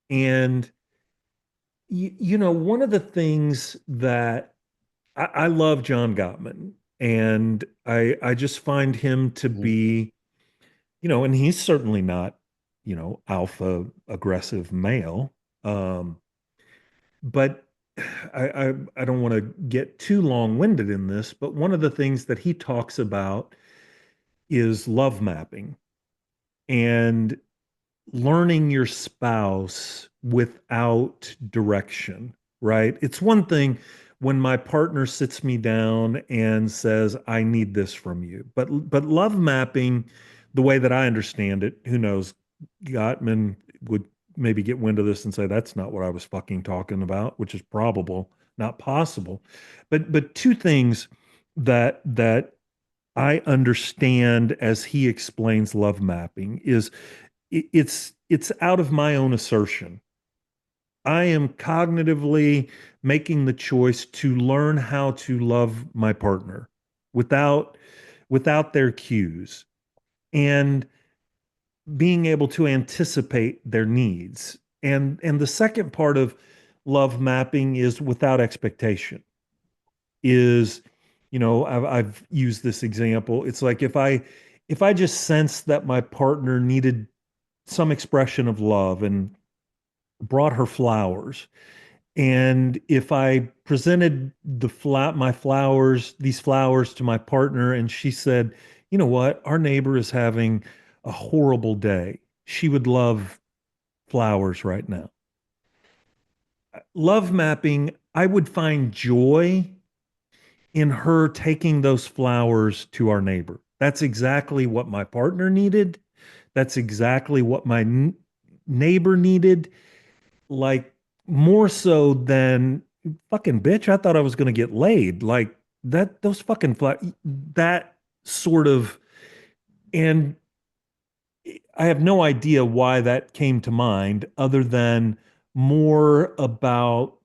And one of the things that I love John Gottman, and I just find him to Mhm. be, and he's certainly not, alpha aggressive male. Um, but I don't want to get too long-winded in this, but one of the things that he talks about is love mapping and learning your spouse without direction, right? It's one thing when my partner sits me down and says, I need this from you. But love mapping, the way that I understand it, who knows, Gottman would maybe get wind of this and say, that's not what I was fucking talking about, which is probable, not possible. But two things that I understand as he explains love mapping is it's out of my own assertion. I am cognitively making the choice to learn how to love my partner without their cues, and being able to anticipate their needs. And the second part of love mapping is without expectation. Is I've used this example. It's like if I just sense that my partner needed some expression of love and brought her flowers. And if I presented these flowers to my partner, and she said, you know what, our neighbor is having a horrible day. She would love flowers right now. Love mapping, I would find joy in her taking those flowers to our neighbor. That's exactly what my partner needed. That's exactly what my neighbor needed. Like more so than fucking bitch. I thought I was gonna get laid. Like those fucking that sort of, and I have no idea why that came to mind, other than more about,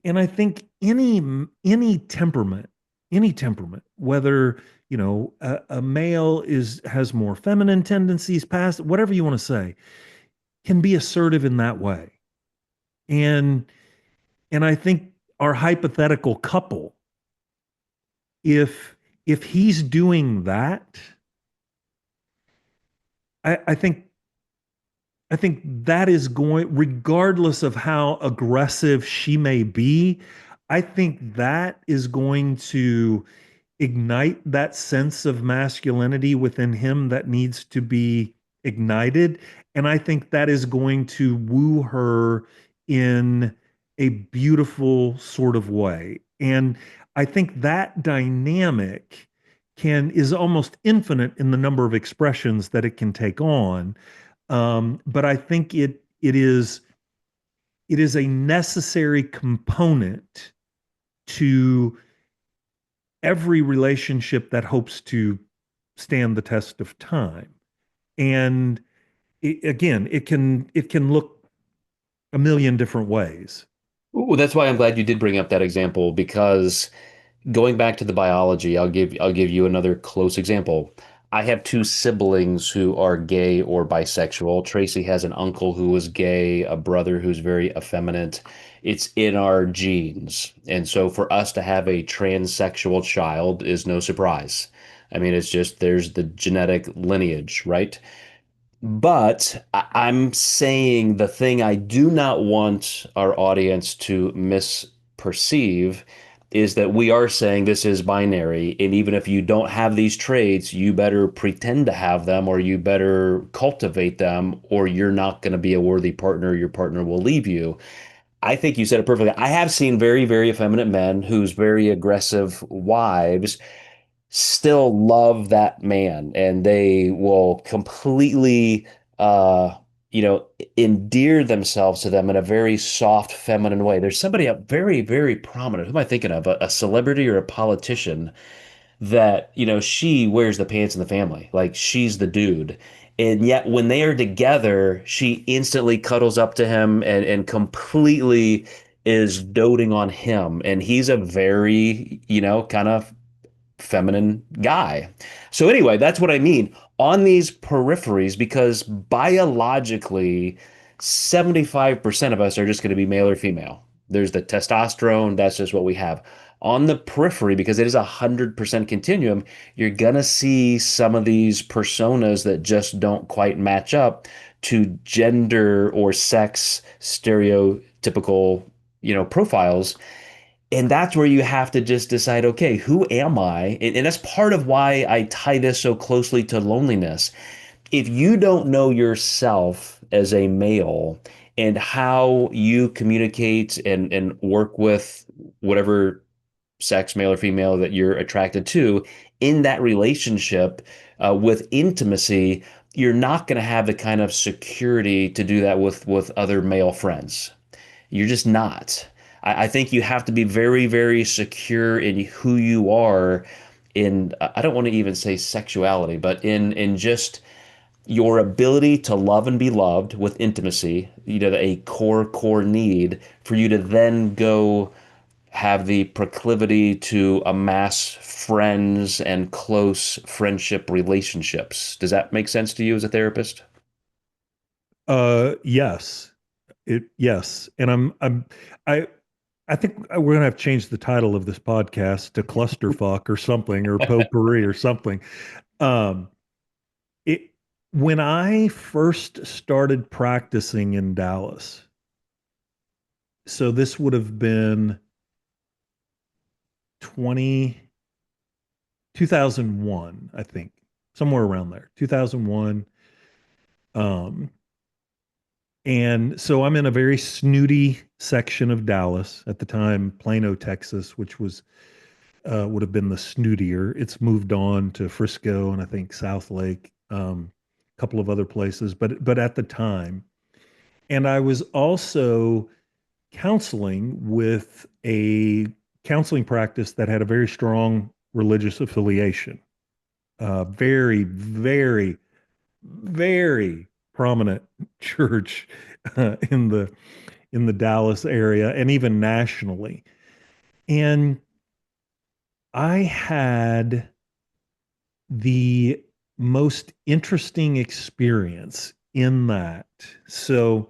and I think any temperament, whether a male has more feminine tendencies, past whatever you want to say, can be assertive in that way. And I think our hypothetical couple, if he's doing that, I think that is going, regardless of how aggressive she may be, I think that is going to ignite that sense of masculinity within him that needs to be ignited. And I think that is going to woo her in a beautiful sort of way. And I think that dynamic is almost infinite in the number of expressions that it can take on. But I think it is a necessary component to every relationship that hopes to stand the test of time. And again, it can look a million different ways. Ooh, that's why I'm glad you did bring up that example because going back to the biology, I'll give you another close example. I have two siblings who are gay or bisexual. Tracy has an uncle who is gay, a brother who's very effeminate. It's in our genes. And so for us to have a transsexual child is no surprise. I mean, it's just there's the genetic lineage, right? But I'm saying the thing I do not want our audience to misperceive is that we are saying this is binary. And even if you don't have these traits, you better pretend to have them or you better cultivate them, or you're not going to be a worthy partner. Your partner will leave you. I think you said it perfectly. I have seen very, very effeminate men whose very aggressive wives still love that man and they will completely uh you know endear themselves to them in a very soft feminine way. There's somebody up very very prominent, who am I thinking of, a celebrity or a politician that she wears the pants in the family, like she's the dude, and yet when they are together she instantly cuddles up to him and completely is doting on him, and he's a very kind of feminine guy. So anyway, that's what I mean on these peripheries, because biologically 75% of us are just going to be male or female. There's the testosterone, that's just what we have. On the periphery, because it is 100% continuum, you're going to see some of these personas that just don't quite match up to gender or sex stereotypical, profiles. And that's where you have to just decide, okay, who am I? And that's part of why I tie this so closely to loneliness. If you don't know yourself as a male and how you communicate and work with whatever sex, male or female, that you're attracted to in that relationship, with intimacy, you're not going to have the kind of security to do that with other male friends. You're just not. I think you have to be very, very secure in who you are in, I don't want to even say sexuality, but in just your ability to love and be loved with intimacy, a core need for you to then go have the proclivity to amass friends and close friendship relationships. Does that make sense to you as a therapist? Yes. Yes. And I I think we're gonna have to change the title of this podcast to clusterfuck or something, or potpourri or something. Um, it When I first started practicing in Dallas, so this would have been 20 2001, I think, somewhere around there, 2001. Um, and so I'm in a very snooty section of Dallas at the time, Plano, Texas, which was would have been the snootier. It's moved on to Frisco and I think South Lake, a couple of other places, but at the time, and I was also counseling with a counseling practice that had a very strong religious affiliation, very, very, very prominent church in the Dallas area and even nationally. And I had the most interesting experience in that. So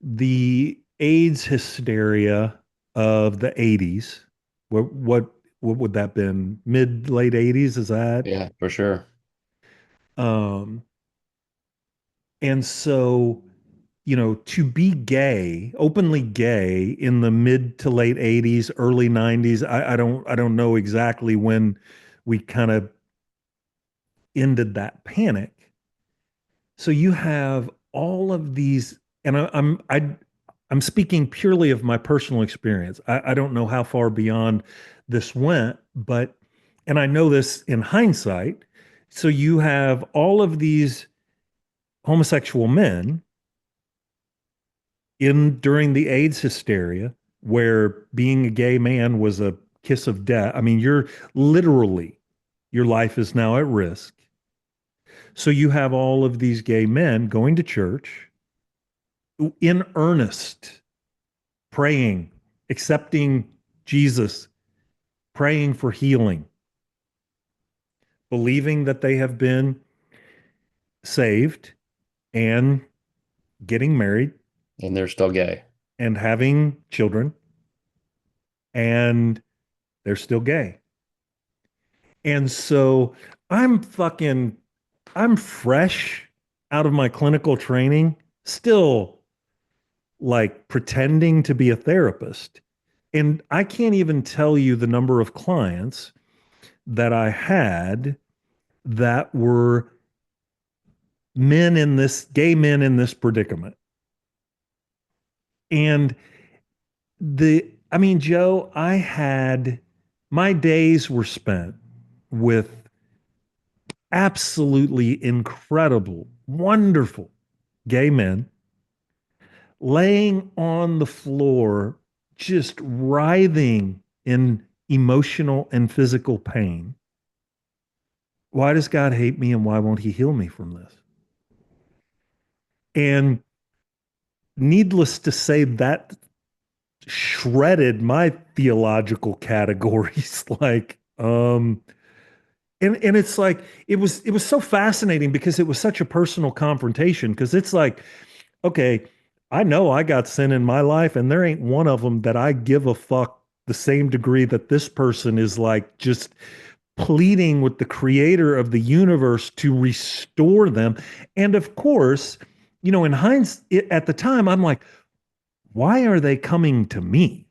the AIDS hysteria of the 80s, what would that been? Mid late 80s, is that? Yeah, for sure. Um and so, to be gay, openly gay in the mid to late 80s, early 90s, I don't know exactly when we kind of ended that panic. So you have all of these, and I'm speaking purely of my personal experience. I don't know how far beyond this went, but and I know this in hindsight. So you have all of these homosexual men in during the AIDS hysteria, where being a gay man was a kiss of death. I mean, you're literally Your life is now at risk. So you have all of these gay men going to church in earnest, praying, accepting Jesus, praying for healing, believing that they have been saved and getting married And they're still gay. and having children, and they're still gay. And so I'm fucking, I'm fresh out of my clinical training, still like pretending to be a therapist. And I can't even tell you the number of clients that I had that were gay men in this predicament. And I mean, Joe, my days were spent with absolutely incredible, wonderful gay men laying on the floor, just writhing in emotional and physical pain. Why does God hate me and why won't he heal me from this? And needless to say, that shredded my theological categories. And it's like it was so fascinating because it was such a personal confrontation because it's like, okay, I know I got sin in my life and there ain't one of them that I give a fuck the same degree that this person is like just pleading with the creator of the universe to restore them. And of course, in hindsight, at the time, I'm like, why are they coming to me?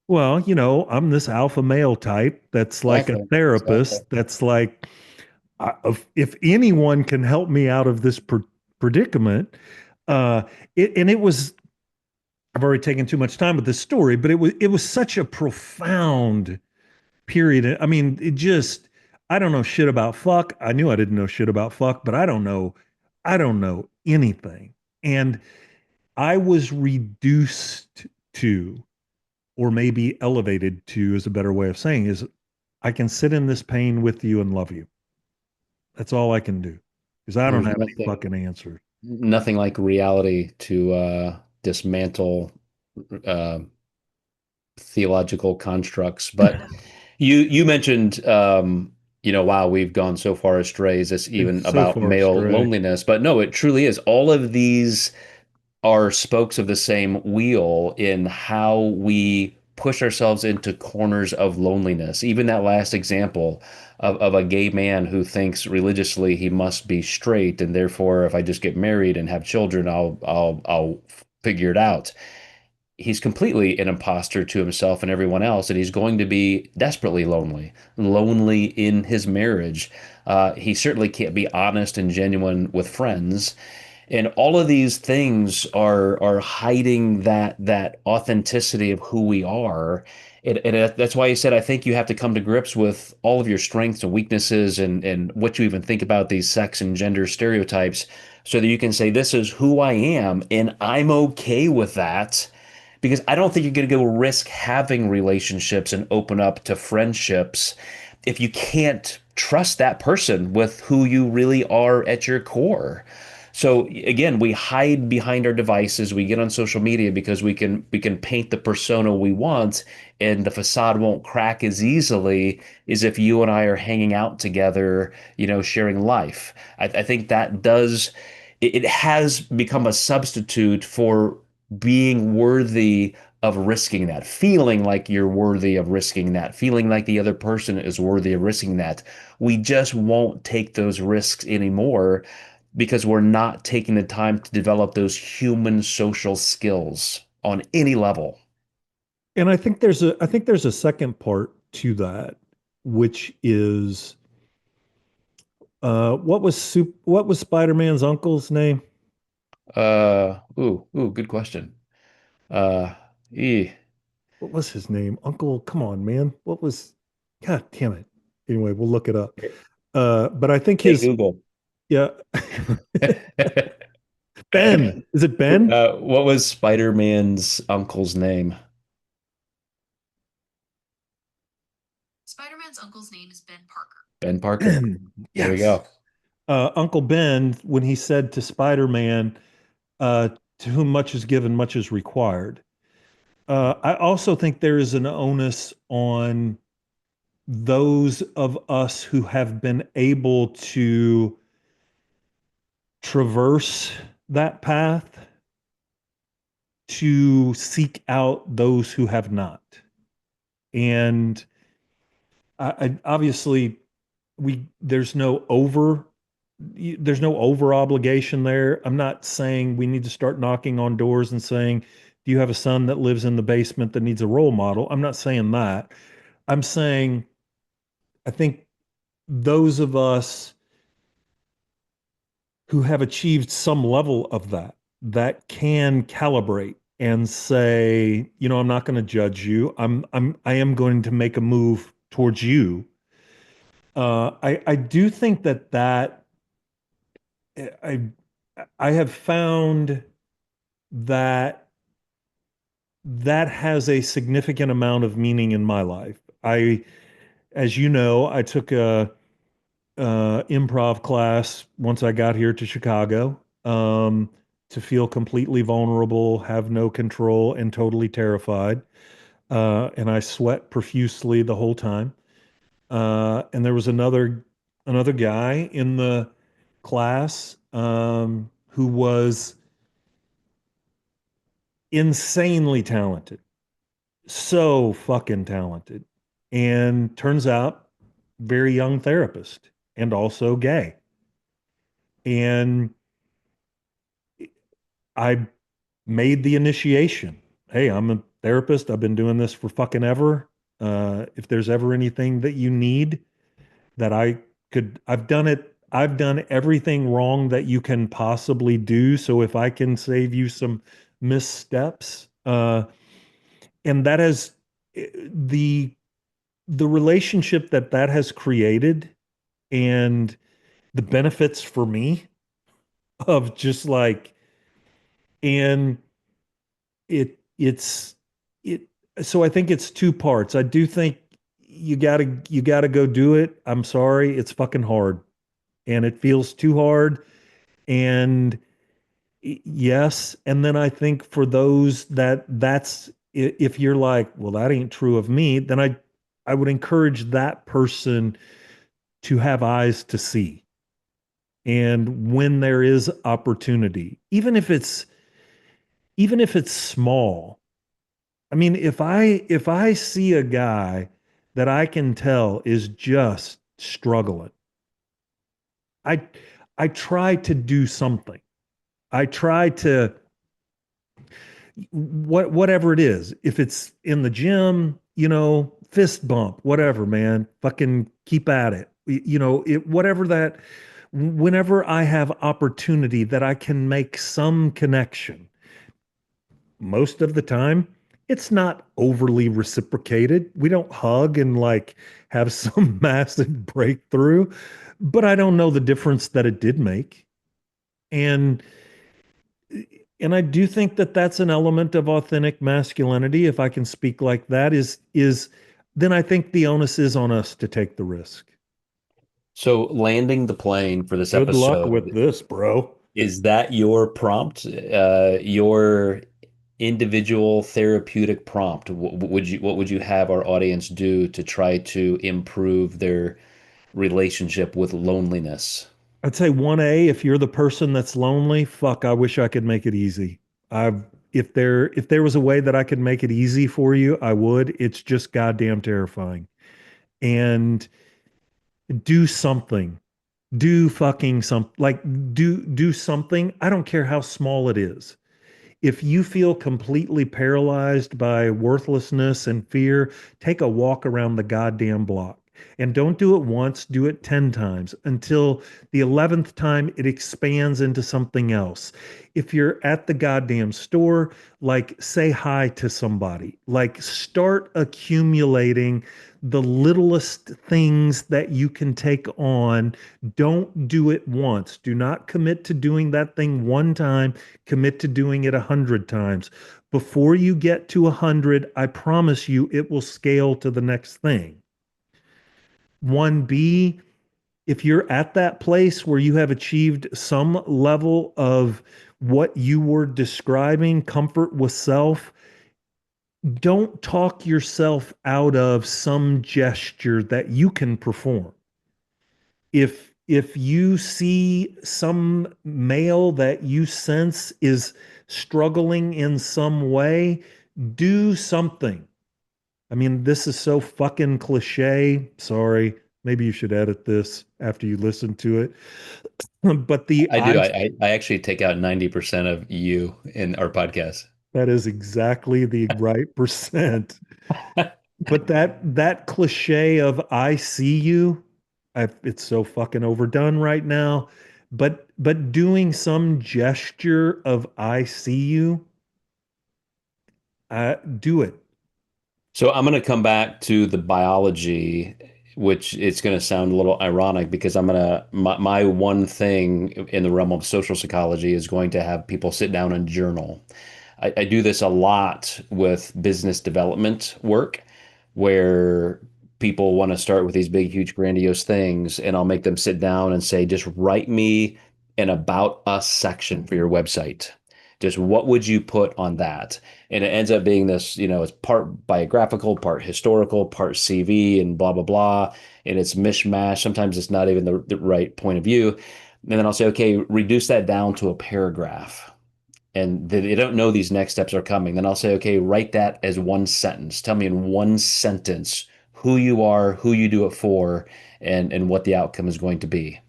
Well, I'm this alpha male type that's like a Exactly. Exactly. therapist that's like, if anyone can help me out of this predicament, uh, and it was, I've already taken too much time with this story, but it was such a profound period. I mean, I don't know shit about fuck. I knew I didn't know shit about fuck, but I don't know anything. And I was reduced to, or maybe elevated to is a better way of saying is I can sit in this pain with you and love you. That's all I can do because I don't There's have any nothing fucking answers. nothing like reality to dismantle uh, theological constructs. But you mentioned wow, we've gone so far astray. Is this It's even so about far male astray. loneliness? But no, it truly is. All of these are spokes of the same wheel in how we push ourselves into corners of loneliness. Even that last example of a gay man who thinks religiously he must be straight, and therefore, if I just get married and have children, I'll figure it out. He's completely an imposter to himself and everyone else, and he's going to be desperately lonely in his marriage. He certainly can't be honest and genuine with friends, and all of these things are hiding that authenticity of who we are. And that's why he said, I think you have to come to grips with all of your strengths and weaknesses and what you even think about these sex and gender stereotypes so that you can say, this is who I am, and I'm okay with that. Because I don't think you're going to go risk having relationships and open up to friendships if you can't trust that person with who you really are at your core. So again, we hide behind our devices. We get on social media because we can paint the persona we want, and the facade won't crack as easily as if you and I are hanging out together, sharing life. I think that it has become a substitute for being worthy of risking that, feeling like you're worthy of risking that, feeling like the other person is worthy of risking that. We just won't take those risks anymore because we're not taking the time to develop those human social skills on any level. And I think there's a second part to that, which is what was Spider-Man's uncle's name? Good question. Uh, eh. What was his name? Uncle, come on, man. God damn it. Anyway, we'll look it up. But I think Hey, his, Google. yeah. Ben. Is it Ben? What was Spider-Man's uncle's name? Ben Parker. There we Yes. go. Uncle Ben, when he said to Spider-Man, uh, to whom much is given, much is required. I also think there is an onus on those of us who have been able to traverse that path to seek out those who have not. And I obviously we there's no over obligation there. I'm not saying we need to start knocking on doors and saying, do you have a son that lives in the basement that needs a role model? I'm not saying that. I'm saying I think those of us who have achieved some level of that can calibrate and say, I'm not going to judge you. I am going to make a move towards you. I do think that I I have found that that has a significant amount of meaning in my life. As you know, I took a improv class once I got here to Chicago, to feel completely vulnerable, have no control, and totally terrified. And I sweat profusely the whole time. And there was another guy in the class, who was insanely talented, so fucking talented, and turns out very young therapist and also gay. And I made the initiation. Hey, I'm a therapist. I've been doing this for fucking ever. If there's ever anything that you need that I've done it. I've done everything wrong that you can possibly do. So if I can save you some missteps, and that has the relationship that has created and the benefits for me of just like, and it's it so I think it's two parts. I do think you gotta go do it. I'm sorry, it's fucking hard and it feels too hard. And yes, and then I think for those if you're like, well, that ain't true of me, then I would encourage that person to have eyes to see. And when there is opportunity, even if it's small. I mean, if I see a guy that I can tell is just struggling, I I try to do something. I try to whatever it is. If it's in the gym, fist bump, whatever, man. Fucking keep at it. Whatever that whenever I have opportunity that I can make some connection, most of the time it's not overly reciprocated. We don't hug and like have some massive breakthrough, but I don't know the difference that it did make. And I do think that that's an element of authentic masculinity, if I can speak like that, is then I think the onus is on us to take the risk. So landing the plane for this Good luck with episode, this, bro. is that your prompt? Your individual therapeutic prompt? What would you have our audience do to try to improve their relationship with loneliness? I'd say 1A, if you're the person that's lonely, fuck, I wish I could make it easy. I've if there was a way that I could make it easy for you, I would. It's just goddamn terrifying. And do something. Do fucking some like do something. I don't care how small it is. If you feel completely paralyzed by worthlessness and fear, take a walk around the goddamn block. And don't do it once, do it 10 times until the 11th time it expands into something else. If you're at the goddamn store, like say hi to somebody, like start accumulating the littlest things that you can take on. Don't do it once. Do not commit to doing that thing one time. Commit to doing it 100 times. Before you get to 100, I promise you it will scale to the next thing. 1B, if you're at that place where you have achieved some level of what you were describing, comfort with self, don't talk yourself out of some gesture that you can perform. If you see some male that you sense is struggling in some way, do something. I mean, this is so fucking cliche. Sorry. Maybe you should edit this after you listen to it. But the I do. I I actually take out 90% of you in our podcast. that is exactly the right percent. But that cliche of I see you, it's so fucking overdone right now. But doing some gesture of I see you, do it. So I'm going to come back to the biology, which it's going to sound a little ironic because my one thing in the realm of social psychology is going to have people sit down and journal. I do this a lot with business development work where people want to start with these big, huge, grandiose things, and I'll make them sit down and say, just write me an about us section for your website. Just what would you put on that? And it ends up being this, it's part biographical, part historical, part CV, and blah, blah, blah. And it's mishmash. Sometimes it's not even the right point of view. And then I'll say, okay, reduce that down to a paragraph, and they don't know these next steps are coming. Then I'll say, okay, write that as one sentence. Tell me in one sentence who you are, who you do it for, and what the outcome is going to be.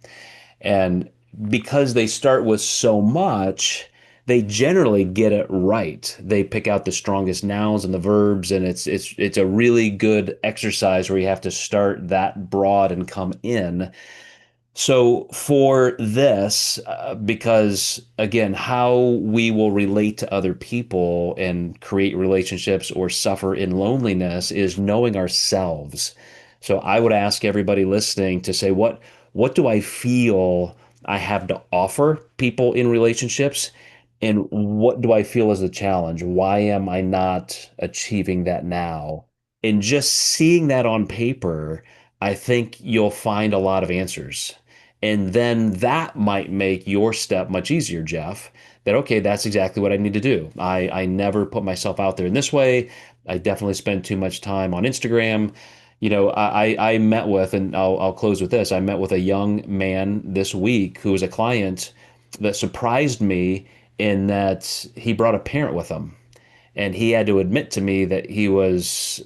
And because they start with so much, they generally get it right. They pick out the strongest nouns and the verbs, and it's a really good exercise where you have to start that broad and come in. So for this, because again, how we will relate to other people and create relationships or suffer in loneliness is knowing ourselves. So I would ask everybody listening to say, what do I feel I have to offer people in relationships? And what do I feel is a challenge? Why am I not achieving that now? And just seeing that on paper, I think you'll find a lot of answers. And then that might make your step much easier, Jeff. That, okay, that's exactly what I need to do. I never put myself out there in this way. I definitely spend too much time on Instagram. I met with, and I'll close with this. I met with a young man this week who was a client that surprised me in that he brought a parent with him, and he had to admit to me that he was,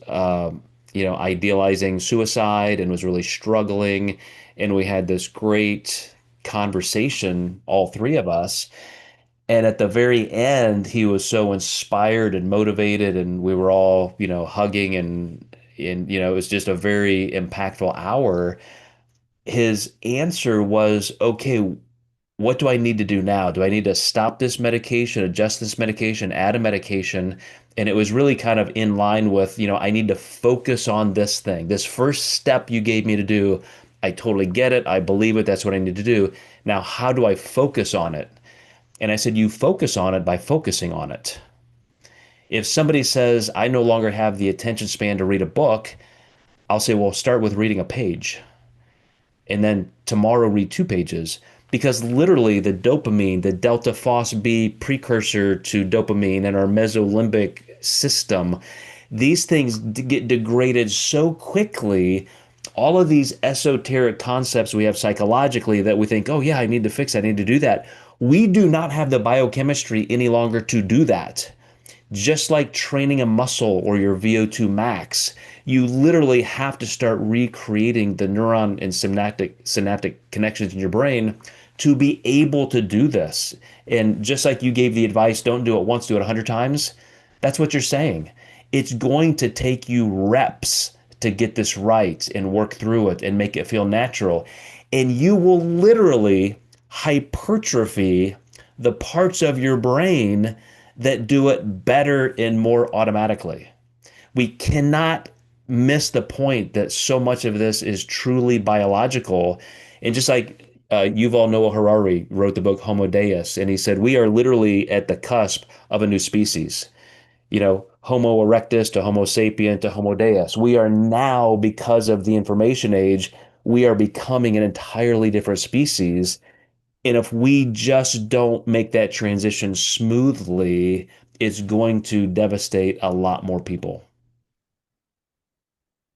idealizing suicide and was really struggling. And we had this great conversation, all three of us. And at the very end, he was so inspired and motivated, and we were all, hugging and it was just a very impactful hour. His answer was, okay, what do I need to do now? Do I need to stop this medication, adjust this medication, add a medication? And it was really kind of in line with, I need to focus on this thing. This first step you gave me to do, I totally get it. I believe it. That's what I need to do. Now, how do I focus on it? And I said, you focus on it by focusing on it. If somebody says, I no longer have the attention span to read a book, I'll say, well, start with reading a page, and then tomorrow read 2 pages, because literally the dopamine, the delta phos B precursor to dopamine and our mesolimbic system, these things get degraded so quickly. All of these esoteric concepts we have psychologically that we think, oh yeah, I need to fix that, I need to do that. We do not have the biochemistry any longer to do that. Just like training a muscle or your VO2 max, you literally have to start recreating the neuron and synaptic connections in your brain to be able to do this. And just like you gave the advice, don't do it once, do it 100 times. That's what you're saying. It's going to take you reps to get this right and work through it and make it feel natural. And you will literally hypertrophy the parts of your brain that do it better and more automatically. We cannot miss the point that so much of this is truly biological. And just like Yuval Noah Harari wrote the book Homo Deus, and he said, we are literally at the cusp of a new species. Homo erectus to Homo sapien to Homo deus. We are now, because of the information age, we are becoming an entirely different species. And if we just don't make that transition smoothly, it's going to devastate a lot more people.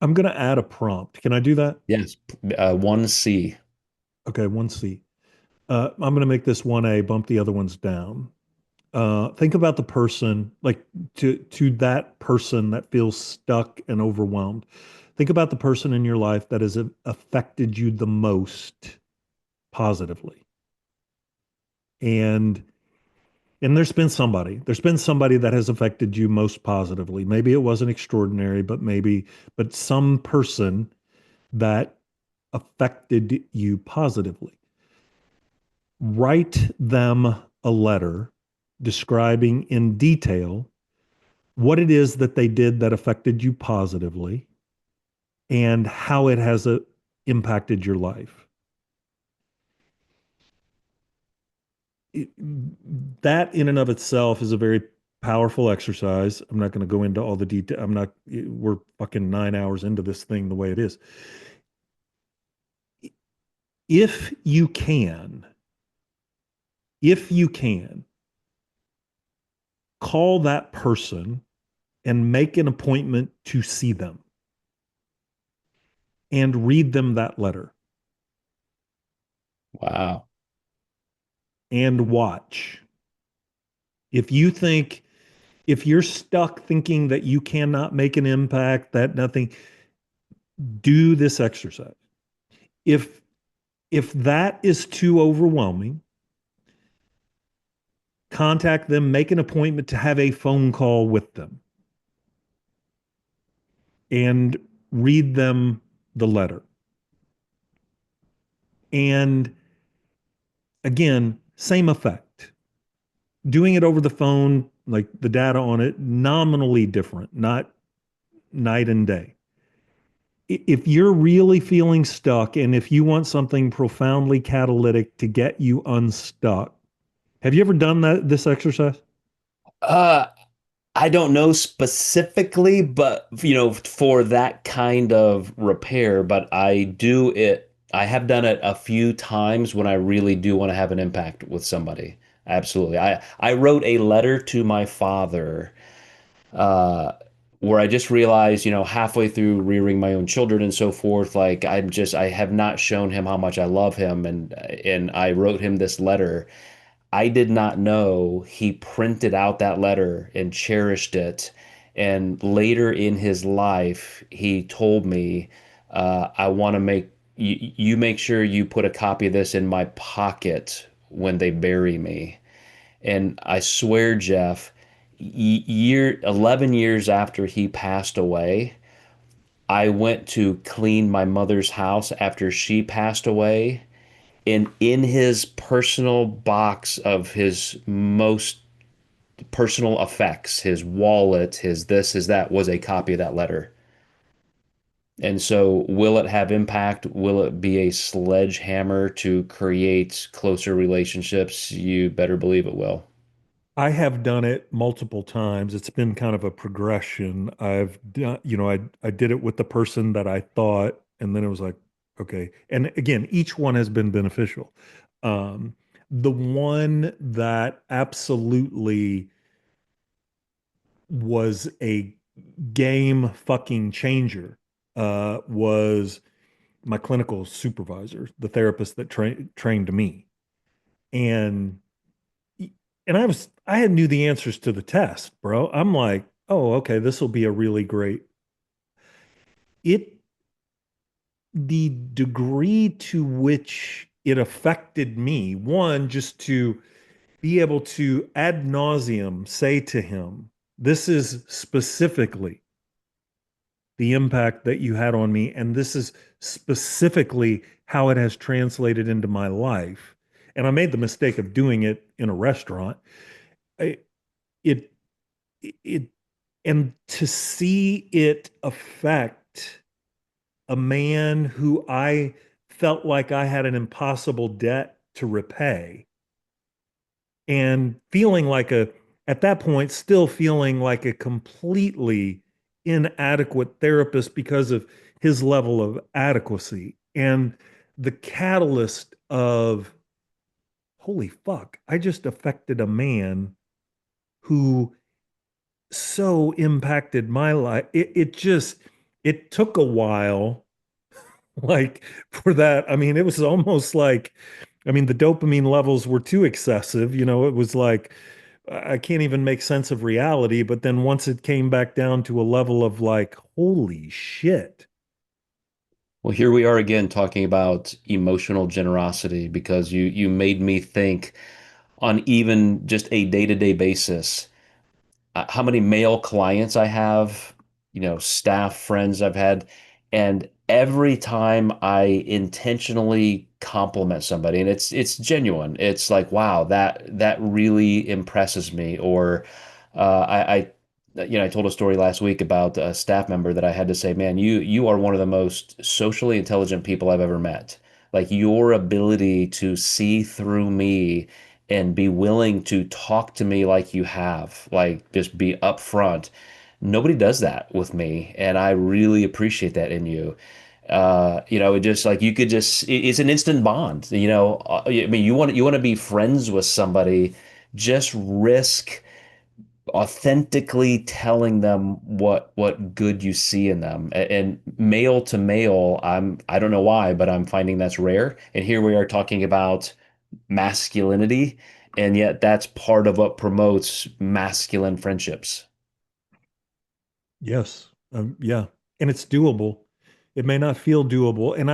I'm going to add a prompt. Can I do that? Yes, 1C. Okay, 1C. I'm going to make this 1A, bump the other ones down. Think about the person, like to that person that feels stuck and overwhelmed. Think about the person in your life that has affected you the most positively. And there's been somebody that has affected you most positively. Maybe it wasn't extraordinary, but some person that affected you positively. Write them a letter describing in detail what it is that they did that affected you positively and how it has impacted your life. It, that in and of itself is a very powerful exercise. I'm not going to go into all the detail. We're fucking 9 hours into this thing the way it is. If you can, if you can, call that person and make an appointment to see them and read them that letter Wow. and watch. If you think, if you're stuck thinking that you cannot make an impact, that nothing, do this exercise. If if that is too overwhelming, contact them, make an appointment to have a phone call with them and read them the letter. And again, same effect. Doing it over the phone, like the data on it, nominally different, not night and day. If you're really feeling stuck and if you want something profoundly catalytic to get you unstuck, have you ever done this exercise? Uh, I don't know specifically, but for that kind of repair, but I do it. I have done it a few times when I really do want to have an impact with somebody. Absolutely. I wrote a letter to my father, uh, where I just realized, halfway through rearing my own children and so forth, like I have not shown him how much I love him, and I wrote him this letter. I did not know he printed out that letter and cherished it. And later in his life, he told me, I want to you make sure you put a copy of this in my pocket when they bury me. And I swear, Jeff, 11 years after he passed away, I went to clean my mother's house after she passed away, and in his personal box of his most personal effects, his wallet, his this, his that, was a copy of that letter. And so, will it have impact? Will it be a sledgehammer to create closer relationships? You better believe it will. I have done it multiple times. It's been kind of a progression. I've done, I did it with the person that I thought, and then it was like, okay. And again, each one has been beneficial. Um, the one that absolutely was a game fucking changer was my clinical supervisor, the therapist that trained me. And I knew the answers to the test, bro. I'm like, oh, okay, this will be a really great. It The degree to which it affected me, one, just to be able to ad nauseum say to him, this is specifically the impact that you had on me, and this is specifically how it has translated into my life. And I made the mistake of doing it in a restaurant. I, it it and to see it affect a man who I felt like I had an impossible debt to repay and feeling like at that point still feeling like a completely inadequate therapist because of his level of adequacy. And the catalyst of, holy fuck, I just affected a man who so impacted my life. It took a while, like for that. I mean, it was almost like, I mean, the dopamine levels were too excessive. It was like, I can't even make sense of reality. But then once it came back down to a level of like, holy shit. Well, here we are again talking about emotional generosity because you made me think on even just a day-to-day basis how many male clients I have, staff friends I've had, and every time I intentionally compliment somebody, and it's genuine, it's like, wow, that really impresses me. Or I told a story last week about a staff member that I had to say, man, you are one of the most socially intelligent people I've ever met. Like your ability to see through me and be willing to talk to me like you have, like just be upfront. Nobody does that with me, and I really appreciate that in you. It just like you could just it's an instant bond. I mean, you want to be friends with somebody, just risk authentically telling them what good you see in them. And male to male, I don't know why, but I'm finding that's rare. And here we are talking about masculinity, and yet that's part of what promotes masculine friendships. Yes. Yeah. And it's doable. It may not feel doable. And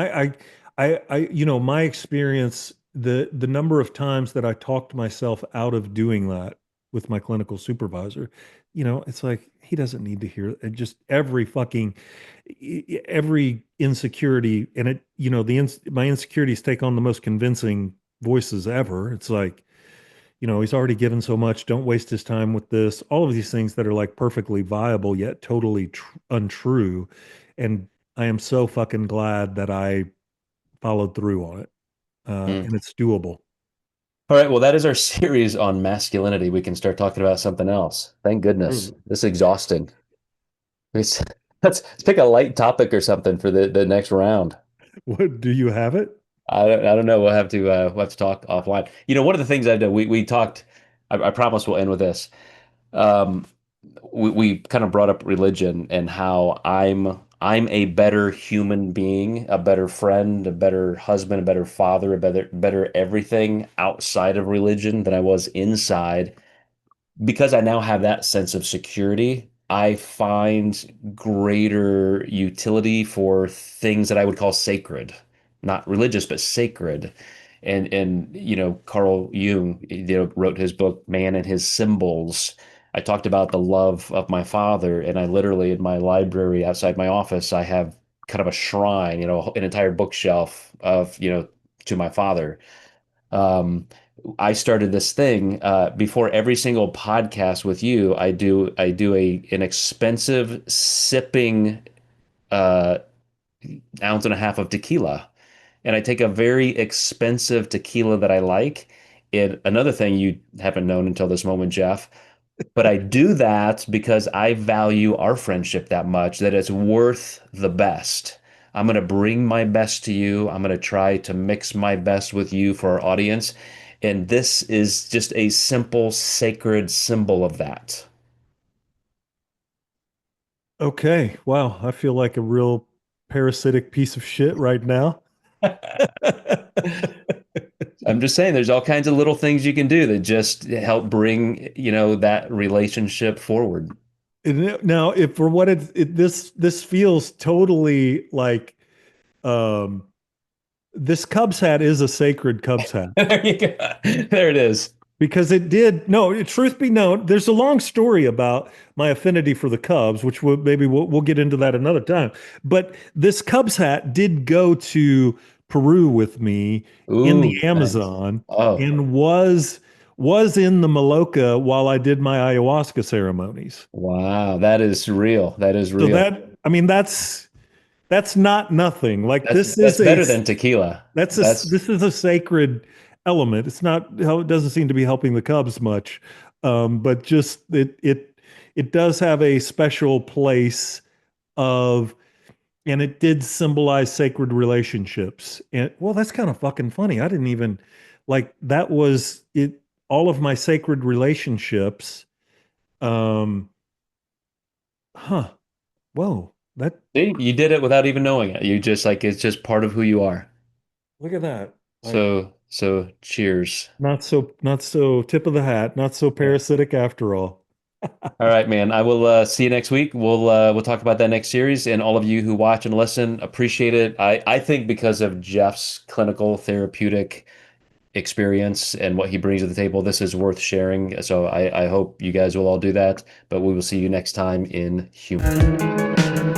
my experience, the number of times that I talked myself out of doing that with my clinical supervisor, it's like he doesn't need to hear it. Just every insecurity, and my insecurities take on the most convincing voices ever. It's like, he's already given so much. Don't waste his time with this. All of these things that are like perfectly viable yet totally untrue. And I am so fucking glad that I followed through on it. Mm. And it's doable. All right, well, that is our series on masculinity. We can start talking about something else. Thank goodness. True. This is exhausting. Let's, let's pick a light topic or something for the next round. What do you have it? I don't know. We'll have to talk offline. One of the things I've done, we talked. I promise we'll end with this. Um, we kind of brought up religion and how I'm a better human being, a better friend, a better husband, a better father, a better everything outside of religion than I was inside. Because I now have that sense of security, I find greater utility for things that I would call sacred, not religious, but sacred. And Carl Jung, wrote his book Man and His Symbols. I talked about the love of my father, and I literally in my library outside my office, I have kind of a shrine, an entire bookshelf of, to my father. um, I started this thing before every single podcast with you. I do an expensive sipping uh, ounce and a half of tequila, and I take a very expensive tequila that I like. And another thing you haven't known until this moment, Jeff, but I do that because I value our friendship that much that it's worth the best. I'm going to bring my best to you. I'm going to try to mix my best with you for our audience. And this is just a simple, sacred symbol of that. Okay. Wow. I feel like a real parasitic piece of shit right now. I'm just saying there's all kinds of little things you can do that just help bring, that relationship forward. Now, if for what this feels totally like, um, this Cubs hat is a sacred Cubs hat There you go. There it is. because it did. No, truth be known, there's a long story about my affinity for the Cubs, which maybe we'll get into that another time. But this Cubs hat did go to Peru with me in the Ooh, nice. Amazon Oh, and was in the Maloca while I did my ayahuasca ceremonies. wow. That is real. That is So real. I mean, that's not nothing. Like That's this that's is better than tequila. That's this is a sacred element. It's not how it doesn't seem to be helping the Cubs much. But just it does have a special place of, and it did symbolize sacred relationships. And well, that's kind of fucking funny. I didn't even like that was it. All of my sacred relationships. Um, huh. Whoa. That See, you did it without even knowing it. You just like it's just part of who you are. look at that. Like So cheers. not so tip of the hat. Not so Yeah. parasitic after all. All right, man. I will see you next week. We'll talk about that next series. And all of you who watch and listen, appreciate it. I think because of Jeff's clinical therapeutic experience and what he brings to the table, this is worth sharing. So I hope you guys will all do that. But we will see you next time in Human.